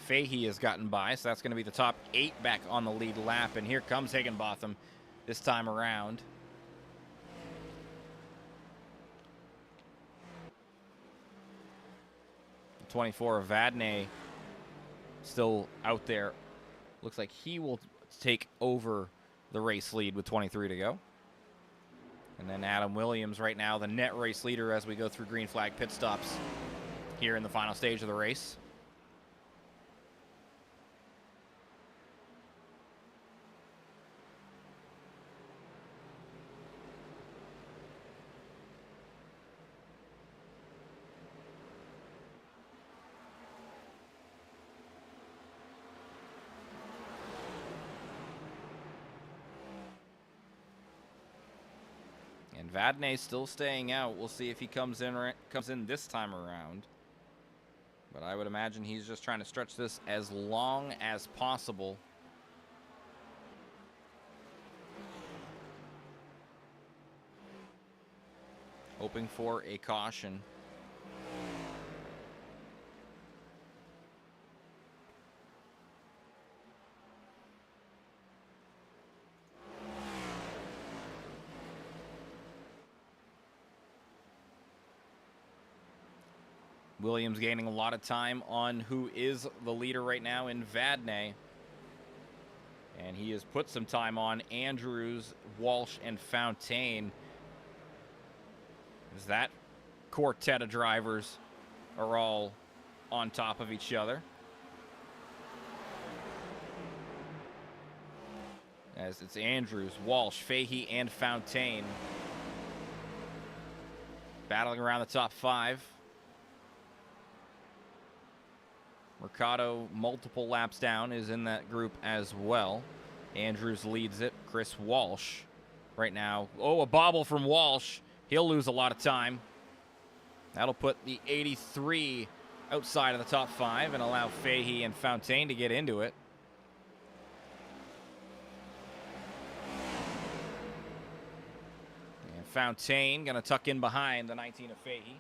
Fahey has gotten by, so that's going to be the top 8 back on the lead lap. And here comes Higginbotham this time around. The 24 of Vadnais still out there. Looks like he will take over the race lead with 23 to go. And then Adam Williams right now, the net race leader, as we go through green flag pit stops here in the final stage of the race. And Vadnais still staying out. We'll see if he comes in this time around. But I would imagine he's just trying to stretch this as long as possible. Hoping for a caution. Williams gaining a lot of time on who is the leader right now in Vadnais. And he has put some time on Andrews, Walsh, and Fontaine. As that quartet of drivers are all on top of each other. As it's Andrews, Walsh, Fahey, and Fontaine battling around the top 5. Mercado, multiple laps down, is in that group as well. Andrews leads it. Chris Walsh right now. Oh, a bobble from Walsh. He'll lose a lot of time. That'll put the 83 outside of the top 5 and allow Fahey and Fontaine to get into it. And Fontaine going to tuck in behind the 19 of Fahey.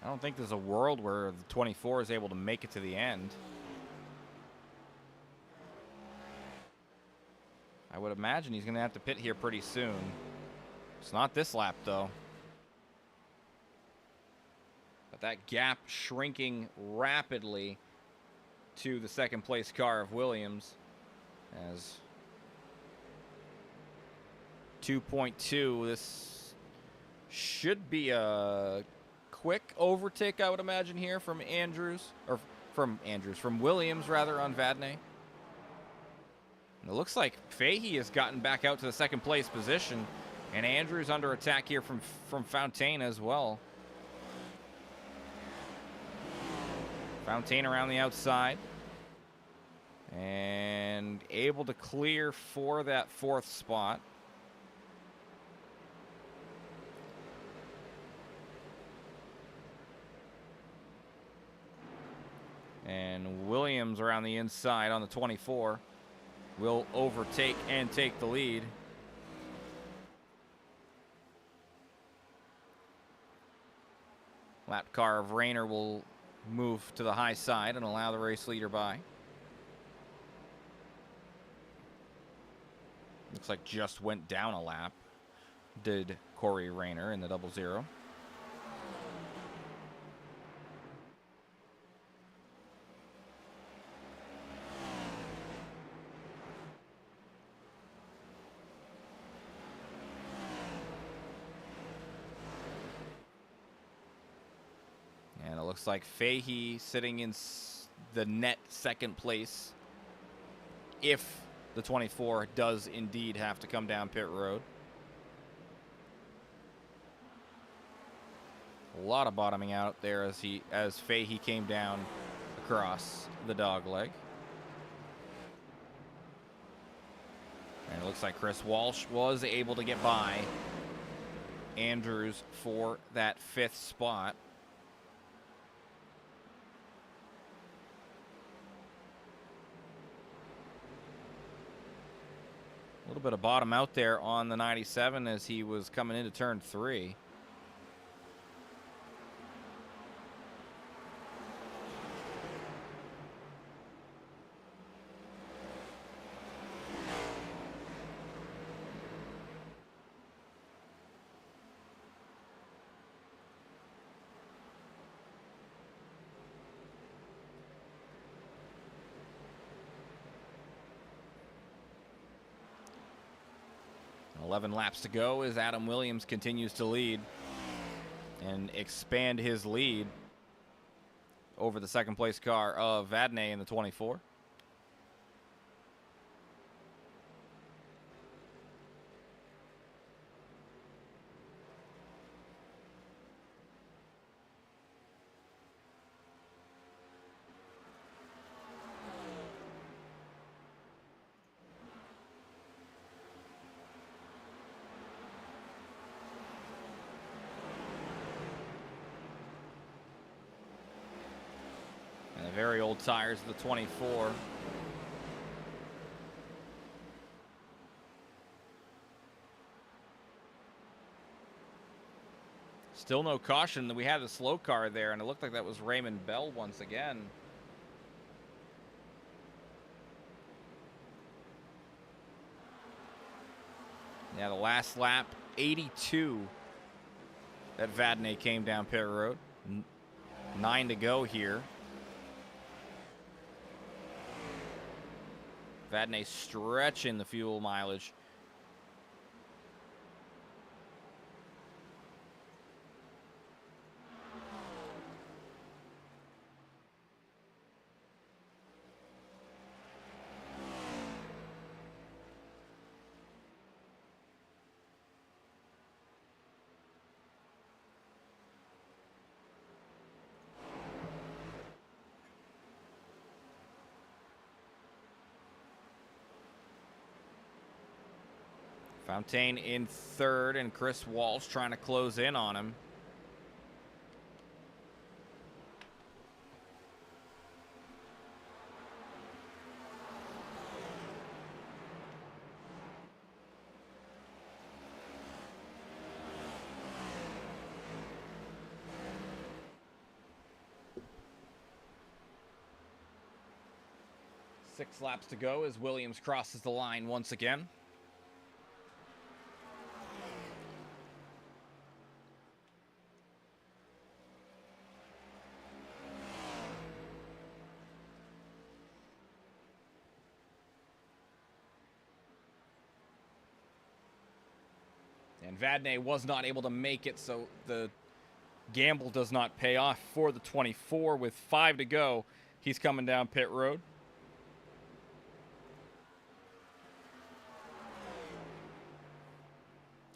I don't think there's a world where the 24 is able to make it to the end. I would imagine he's going to have to pit here pretty soon. It's not this lap, though. But that gap shrinking rapidly to the second place car of Williams. As 2.2, this should be a quick overtake, I would imagine, here from from Williams, rather, on Vadnais. It looks like Fahey has gotten back out to the second place position, and Andrews under attack here from Fontaine as well. Fontaine around the outside and able to clear for that 4th spot. And Williams around the inside on the 24 will overtake and take the lead. Lap car of Rayner will move to the high side and allow the race leader by. Looks like just went down a lap, did Corey Rayner in the 00. Looks like Fahey sitting in the net second place if the 24 does indeed have to come down pit road. A lot of bottoming out there as Fahey came down across the dog leg. And it looks like Chris Walsh was able to get by Andrews for that 5th spot. A little bit of bottom out there on the 97 as he was coming into turn 3. 11 laps to go as Adam Williams continues to lead and expand his lead over the second place car of Vadnais in the 24. Very old tires of the 24. Still no caution. We had a slow car there, and it looked like that was Raymond Bell once again. Yeah, the last lap, 82 that Vadnais came down pit road. 9 to go here. Vadnais stretching the fuel mileage. Fontaine in third, and Chris Walsh trying to close in on him. Six laps to go as Williams crosses the line once again. And Vadnais was not able to make it, so the gamble does not pay off for the 24 with 5 to go. He's coming down pit road.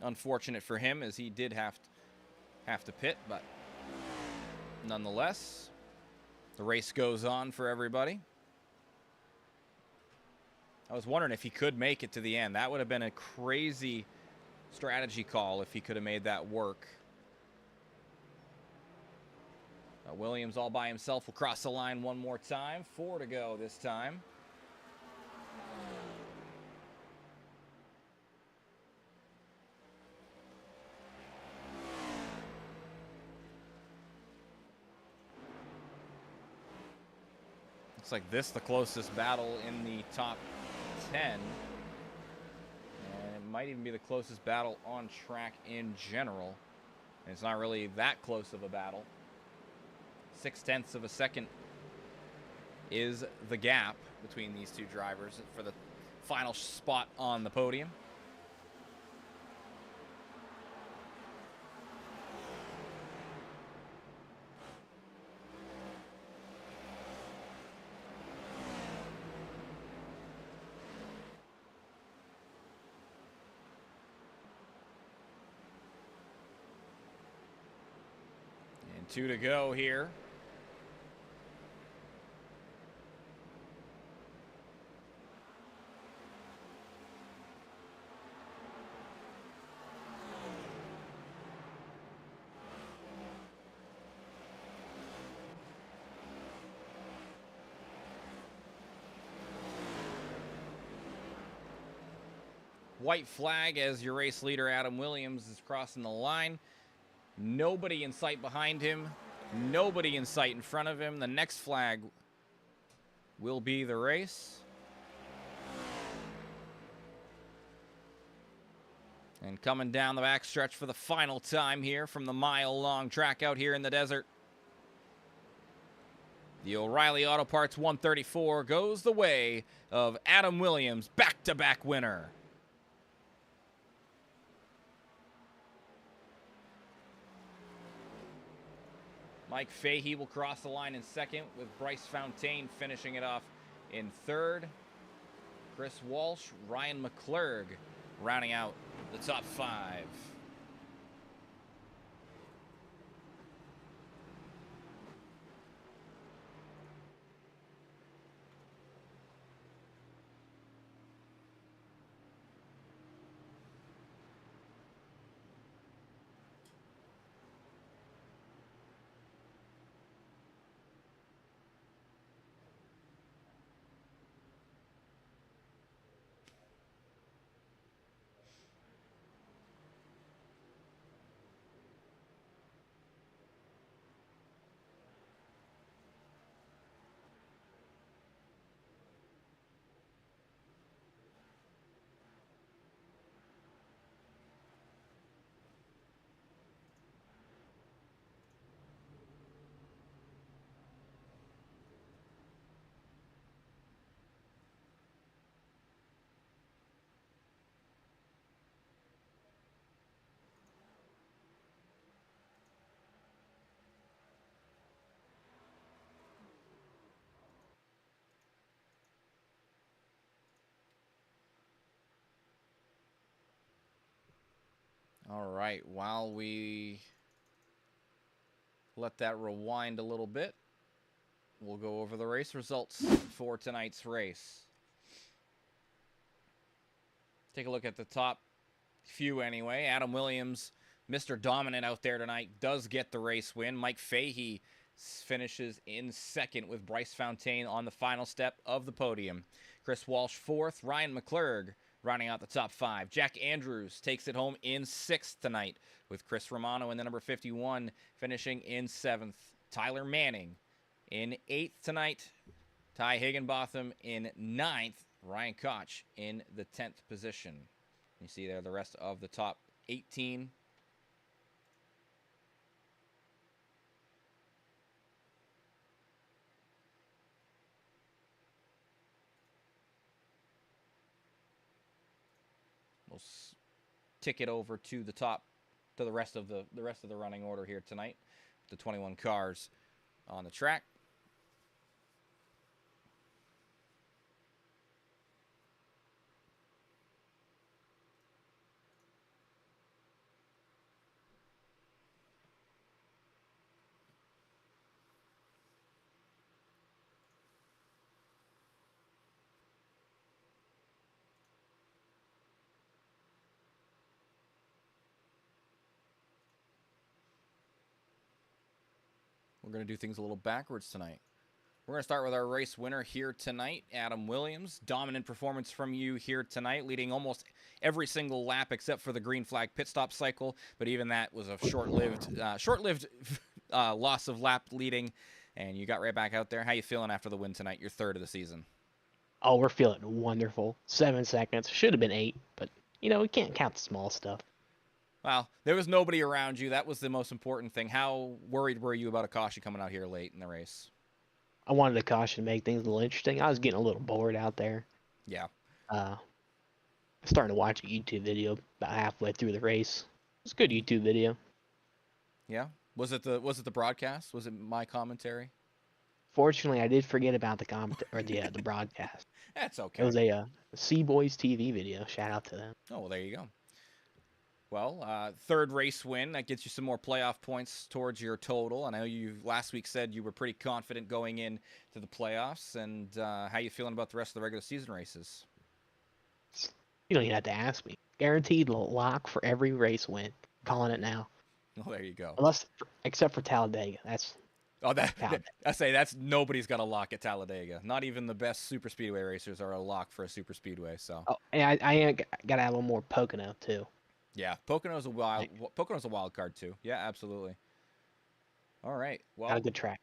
Unfortunate for him as he did have to pit, but nonetheless, the race goes on for everybody. I was wondering if he could make it to the end. That would have been a crazy strategy call if he could have made that work. Williams all by himself will cross the line one more time. 4 to go this time. Looks like this the closest battle in the top 10. Might even be the closest battle on track in general. And it's not really that close of a battle. 0.6 of a second is the gap between these two drivers for the final spot on the podium. And 2 to go here. White flag as your race leader, Adam Williams, is crossing the line. Nobody in sight behind him. Nobody in sight in front of him. The next flag will be the race. And coming down the backstretch for the final time here from the mile-long track out here in the desert. The O'Reilly Auto Parts 134 goes the way of Adam Williams, back-to-back winner. Mike Fahey will cross the line in second, with Bryce Fontaine finishing it off in third. Chris Walsh, Ryan McClurg rounding out the top 5. All right, while we let that rewind a little bit, we'll go over the race results for tonight's race. Take a look at the top few anyway. Adam Williams, Mr. Dominant out there tonight, does get the race win. Mike Fahey finishes in second, with Bryce Fontaine on the final step of the podium. Chris Walsh fourth. Ryan McClurg rounding out the top 5. Jack Andrews takes it home in 6th tonight, with Chris Romano in the number 51 finishing in 7th. Tyler Manning in 8th tonight. Ty Higginbotham in 9th. Ryan Koch in the 10th position. You see there the rest of the top 18. We'll tick it over to the top, to the rest of the running order here tonight. The 21 cars on the track. We're going to do things a little backwards tonight. We're going to start with our race winner here tonight, Adam Williams. Dominant performance from you here tonight, leading almost every single lap except for the green flag pit stop cycle. But even that was a short-lived loss of lap leading, and you got right back out there. How you feeling after the win tonight, your 3rd of the season? Oh, we're feeling wonderful. 7 seconds. Should have been 8, but, we can't count the small stuff. Well, there was nobody around you. That was the most important thing. How worried were you about a caution coming out here late in the race? I wanted a caution to make things a little interesting. I was getting a little bored out there. Yeah. Starting to watch a YouTube video about halfway through the race. It's a good YouTube video. Yeah. Was it the broadcast? Was it my commentary? Fortunately, I did forget about the the broadcast. That's okay. It was a C-Boys TV video. Shout out to them. Oh, well, there you go. Well, 3rd race win. That gets you some more playoff points towards your total. I know you last week said you were pretty confident going in to the playoffs. And how you feeling about the rest of the regular season races? You don't even have to ask me. Guaranteed lock for every race win. I'm calling it now. Oh, there you go. Except for Talladega. That's nobody's got a lock at Talladega. Not even the best super speedway racers are a lock for a super speedway. So. Oh, and I gotta have one more Pocono too. Yeah, Pocono's a wild card too. Yeah, absolutely. All right. Well, got a good track.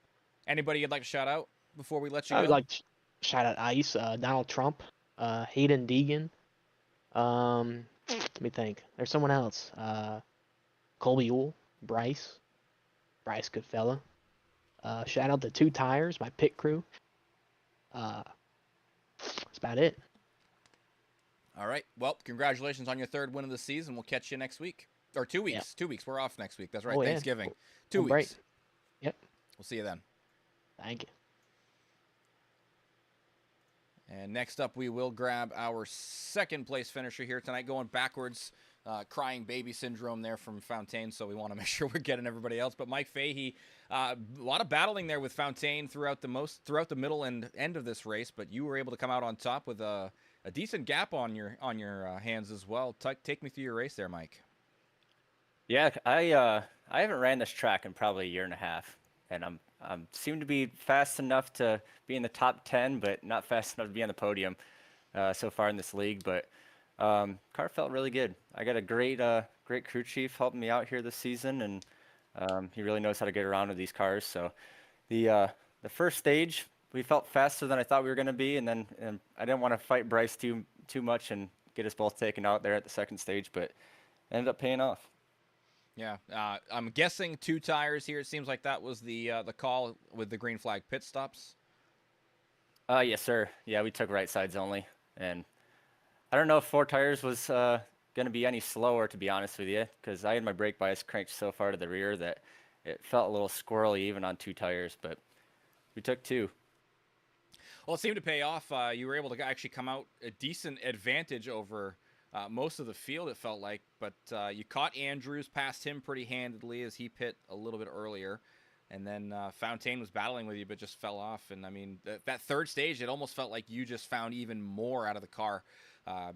Anybody you'd like to shout out before we let you go? I would like to shout out Ice, Donald Trump, Hayden Deegan. Let me think. There's someone else. Colby Ewell, Bryce, good fella. Shout out to Two Tires, my pit crew. That's about it. All right. Well, congratulations on your 3rd win of the season. We'll catch you next week. Or 2 weeks. Yeah. 2 weeks. We're off next week. That's right. Thanksgiving. Yeah. 2 weeks. Right. Yep. We'll see you then. Thank you. And next up, we will grab our second place finisher here tonight, going backwards. Crying baby syndrome there from Fontaine, so we want to make sure we're getting everybody else. But Mike Fahey, a lot of battling there with Fontaine throughout the middle and end of this race, but you were able to come out on top with a decent gap on your hands as well. Take me through your race there, Mike. Yeah, I haven't ran this track in probably a year and a half, and I'm seem to be fast enough to be in the top 10, but not fast enough to be on the podium so far in this league. But car felt really good. I got a great crew chief helping me out here this season, and he really knows how to get around with these cars. So the first stage we felt faster than I thought we were going to be, and I didn't want to fight Bryce too much and get us both taken out there at the second stage, but it ended up paying off. Yeah, I'm guessing 2 tires here. It seems like that was the call with the green flag pit stops. Yes, sir. Yeah, we took right sides only, and I don't know if 4 tires was going to be any slower, to be honest with you, because I had my brake bias cranked so far to the rear that it felt a little squirrely even on 2 tires, but we took 2. Well, it seemed to pay off. You were able to actually come out a decent advantage over most of the field, it felt like, but you caught Andrews, passed him pretty handedly as he pit a little bit earlier, and then Fontaine was battling with you but just fell off. And I mean, that third stage, it almost felt like you just found even more out of the car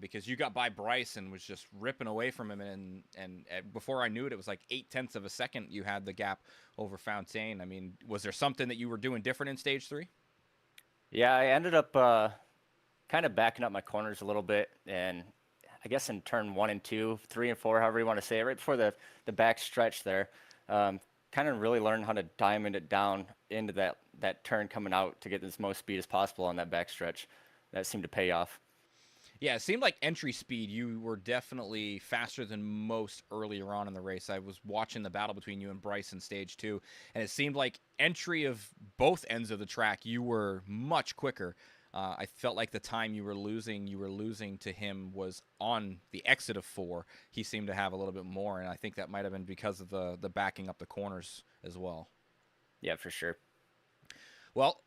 because you got by Bryce and was just ripping away from him, and before I knew it, it was like 0.8 of a second you had the gap over Fontaine. I mean, was there something that you were doing different in stage 3? Yeah, I ended up kind of backing up my corners a little bit, and I guess in turn 1 and 2, 3 and 4, however you want to say it, right before the back stretch there, kind of really learned how to diamond it down into that turn coming out to get as most speed as possible on that back stretch. That seemed to pay off. Yeah, it seemed like entry speed, you were definitely faster than most earlier on in the race. I was watching the battle between you and Bryce in stage 2, and it seemed like entry of both ends of the track, you were much quicker. I felt like the time you were losing to him was on the exit of 4. He seemed to have a little bit more, and I think that might have been because of the backing up the corners as well. Yeah, for sure. Well,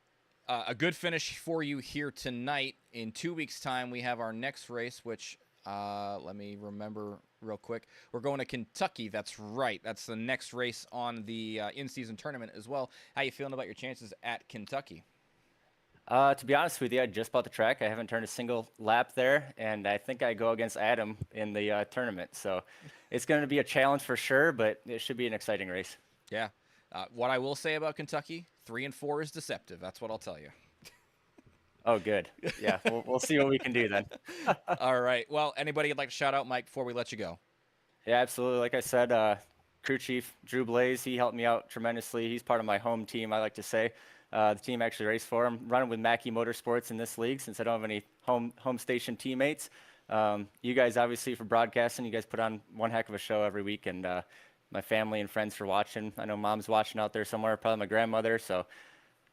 a good finish for you here tonight. In 2 weeks' time, we have our next race, which, let me remember real quick. We're going to Kentucky. That's right. That's the next race on the in-season tournament as well. How you feeling about your chances at Kentucky? To be honest with you, I just bought the track. I haven't turned a single lap there, and I think I go against Adam in the tournament. So it's going to be a challenge for sure, but it should be an exciting race. Yeah. What I will say about Kentucky, 3 and 4 is deceptive. That's what I'll tell you. Oh, good. Yeah, we'll see what we can do then. All right. Well, anybody you'd like to shout out, Mike, before we let you go? Yeah, absolutely. Like I said, crew chief Drew Blaze, he helped me out tremendously. He's part of my home team, I like to say. The team I actually raced for. I'm running with Mackey Motorsports in this league since I don't have any home station teammates. You guys, obviously, for broadcasting, you guys put on one heck of a show every week, and my family and friends for watching. I know Mom's watching out there somewhere, probably my grandmother, so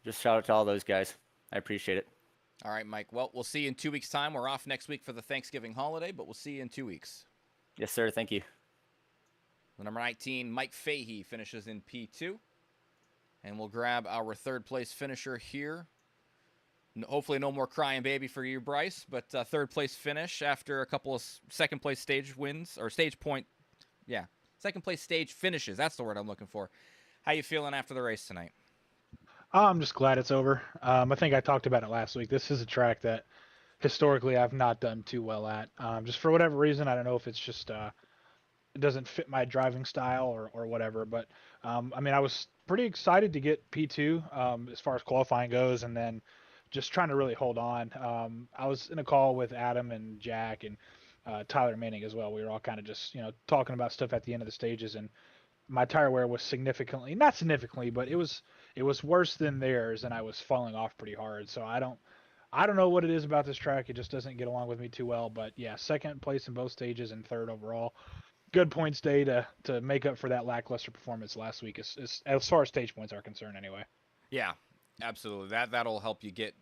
just shout out to all those guys. I appreciate it. All right, Mike. Well, we'll see you in 2 weeks' time. We're off next week for the Thanksgiving holiday, but we'll see you in 2 weeks. Yes, sir. Thank you. The number 19, Mike Fahey, finishes in P2. And we'll grab our third place finisher here. Hopefully no more crying baby for you, Bryce, but third place finish after a couple of second place stage wins, or stage point, yeah, second place stage finishes. That's the word I'm looking for. How you feeling after the race tonight? I'm just glad it's over. I think I talked about it last week. This is a track that historically I've not done too well at. Just for whatever reason, I don't know if it's just it doesn't fit my driving style or whatever. But I mean, I was pretty excited to get P2 as far as qualifying goes, and then just trying to really hold on. I was in a call with Adam and Jack and Tyler Manning as well. We were all kind of just talking about stuff at the end of the stages, and my tire wear was not significantly, but it was worse than theirs, and I was falling off pretty hard. So I don't know what it is about this track. It just doesn't get along with me too well. But yeah, second place in both stages and third overall. Good points day to make up for that lackluster performance last week, as far as stage points are concerned, anyway. Yeah, absolutely. That'll help you get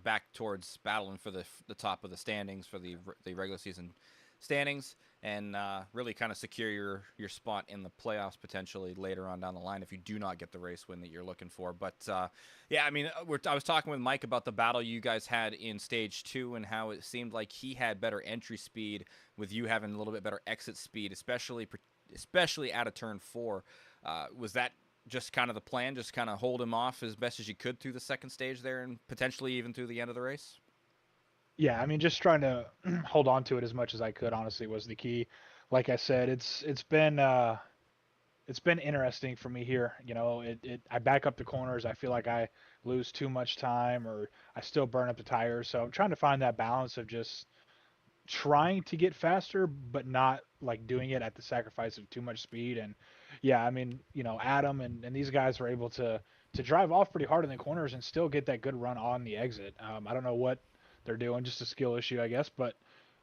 back towards battling for the top of the standings for the regular season standings and really kind of secure your spot in the playoffs potentially later on down the line if you do not get the race win that you're looking for. But yeah, I mean, I was talking with Mike about the battle you guys had in stage 2 and how it seemed like he had better entry speed with you having a little bit better exit speed, especially out of turn 4. Was that just kind of the plan, just kind of hold him off as best as you could through the second stage there and potentially even through the end of the race? Yeah, I mean, just trying to hold on to it as much as I could, honestly, was the key. Like I said, it's been interesting for me here. You know, I back up the corners. I feel like I lose too much time, or I still burn up the tires. So I'm trying to find that balance of just trying to get faster, but not like doing it at the sacrifice of too much speed. And yeah, I mean, you know, Adam and these guys were able to drive off pretty hard in the corners and still get that good run on the exit. I don't know what they're doing, just a skill issue, I guess. But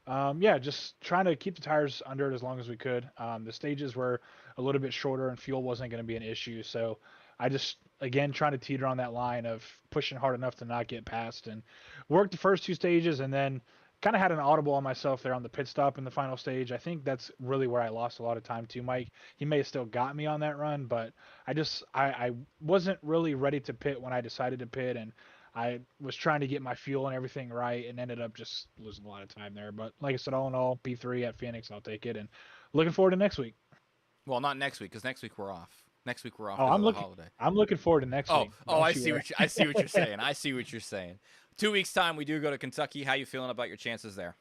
yeah, just trying to keep the tires under it as long as we could. The stages were a little bit shorter and fuel wasn't going to be an issue. So I just, again, trying to teeter on that line of pushing hard enough to not get past and worked the first 2 stages and then kind of had an audible on myself there on the pit stop in the final stage. I think that's really where I lost a lot of time too, Mike. He may have still got me on that run, but I wasn't really ready to pit when I decided to pit, and I was trying to get my fuel and everything right and ended up just losing a lot of time there. But like I said, all in all, P3 at Phoenix, I'll take it. And looking forward to next week. Well, not next week, because next week we're off. Next week we're off Oh, because of the holiday. I'm looking forward to next week. I see what you're saying. I see what you're saying. 2 weeks time, we do go to Kentucky. How you feeling about your chances there?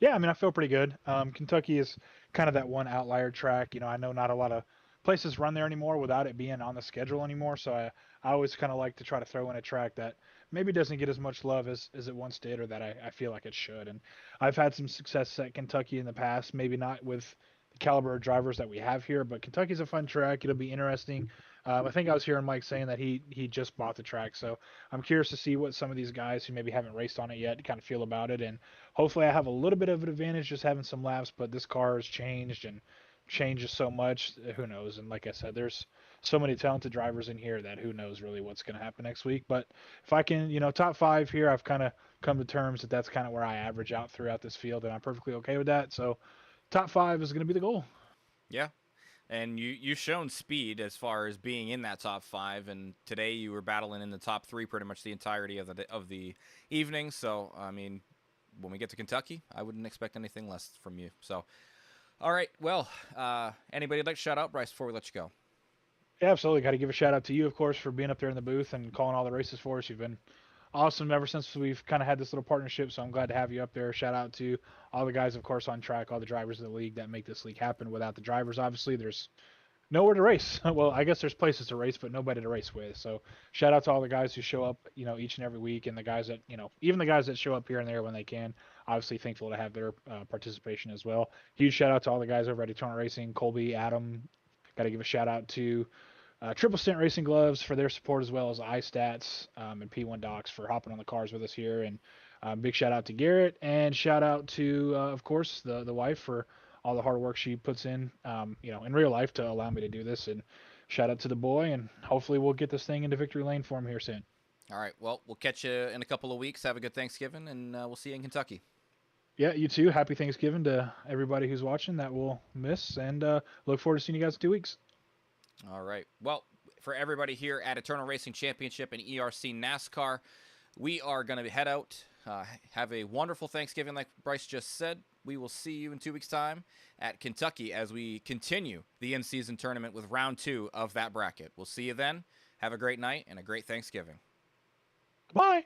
Yeah, I mean, I feel pretty good. Kentucky is kind of that one outlier track. You know, I know not a lot of places run there anymore without it being on the schedule anymore. So I always kind of like to try to throw in a track that maybe doesn't get as much love as it once did, or that I feel like it should. And I've had some success at Kentucky in the past, maybe not with the caliber of drivers that we have here, but Kentucky's a fun track. It'll be interesting. I think I was hearing Mike saying that he just bought the track, so I'm curious to see what some of these guys who maybe haven't raced on it yet kind of feel about it. And hopefully I have a little bit of an advantage just having some laps, but this car has changed and changes so much. Who knows? And like I said, there's so many talented drivers in here that who knows really what's going to happen next week. But if I can, you know, top 5 here, I've kind of come to terms that that's kind of where I average out throughout this field, and I'm perfectly okay with that. So top 5 is going to be the goal. Yeah. And you've shown speed as far as being in that top 5, and today you were battling in the top 3 pretty much the entirety of the evening. So I mean, when we get to Kentucky, I wouldn't expect anything less from you. So, all right, well, anybody like to shout out, Bryce, before we let you go? Yeah, absolutely. Got to give a shout out to you, of course, for being up there in the booth and calling all the races for us. You've been awesome ever since we've kind of had this little partnership, so I'm glad to have you up there. Shout out to all the guys, of course, on track, all the drivers of the league that make this league happen. Without the drivers, obviously, there's nowhere to race. Well, I guess there's places to race, but nobody to race with. So shout out to all the guys who show up, you know, each and every week, and the guys that, you know, even the guys that show up here and there when they can. Obviously, thankful to have their participation as well. Huge shout out to all the guys over at Eternal Racing, Colby, Adam. Got to give a shout out to Triple Stint Racing Gloves for their support, as well as iStats and P1 Docs for hopping on the cars with us here. And big shout out to Garrett, and shout out to, of course, the wife for all the hard work she puts in, you know, in real life to allow me to do this. And shout out to the boy, and hopefully we'll get this thing into victory lane for him here soon. All right. Well, we'll catch you in a couple of weeks. Have a good Thanksgiving, and we'll see you in Kentucky. Yeah, you too. Happy Thanksgiving to everybody who's watching that we'll miss, and look forward to seeing you guys in 2 weeks. All right. Well, for everybody here at Eternal Racing Championship and ERC NASCAR, we are going to head out. Have a wonderful Thanksgiving, like Bryce just said. We will see you in 2 weeks' time at Kentucky as we continue the in-season tournament with round 2 of that bracket. We'll see you then. Have a great night and a great Thanksgiving. Bye.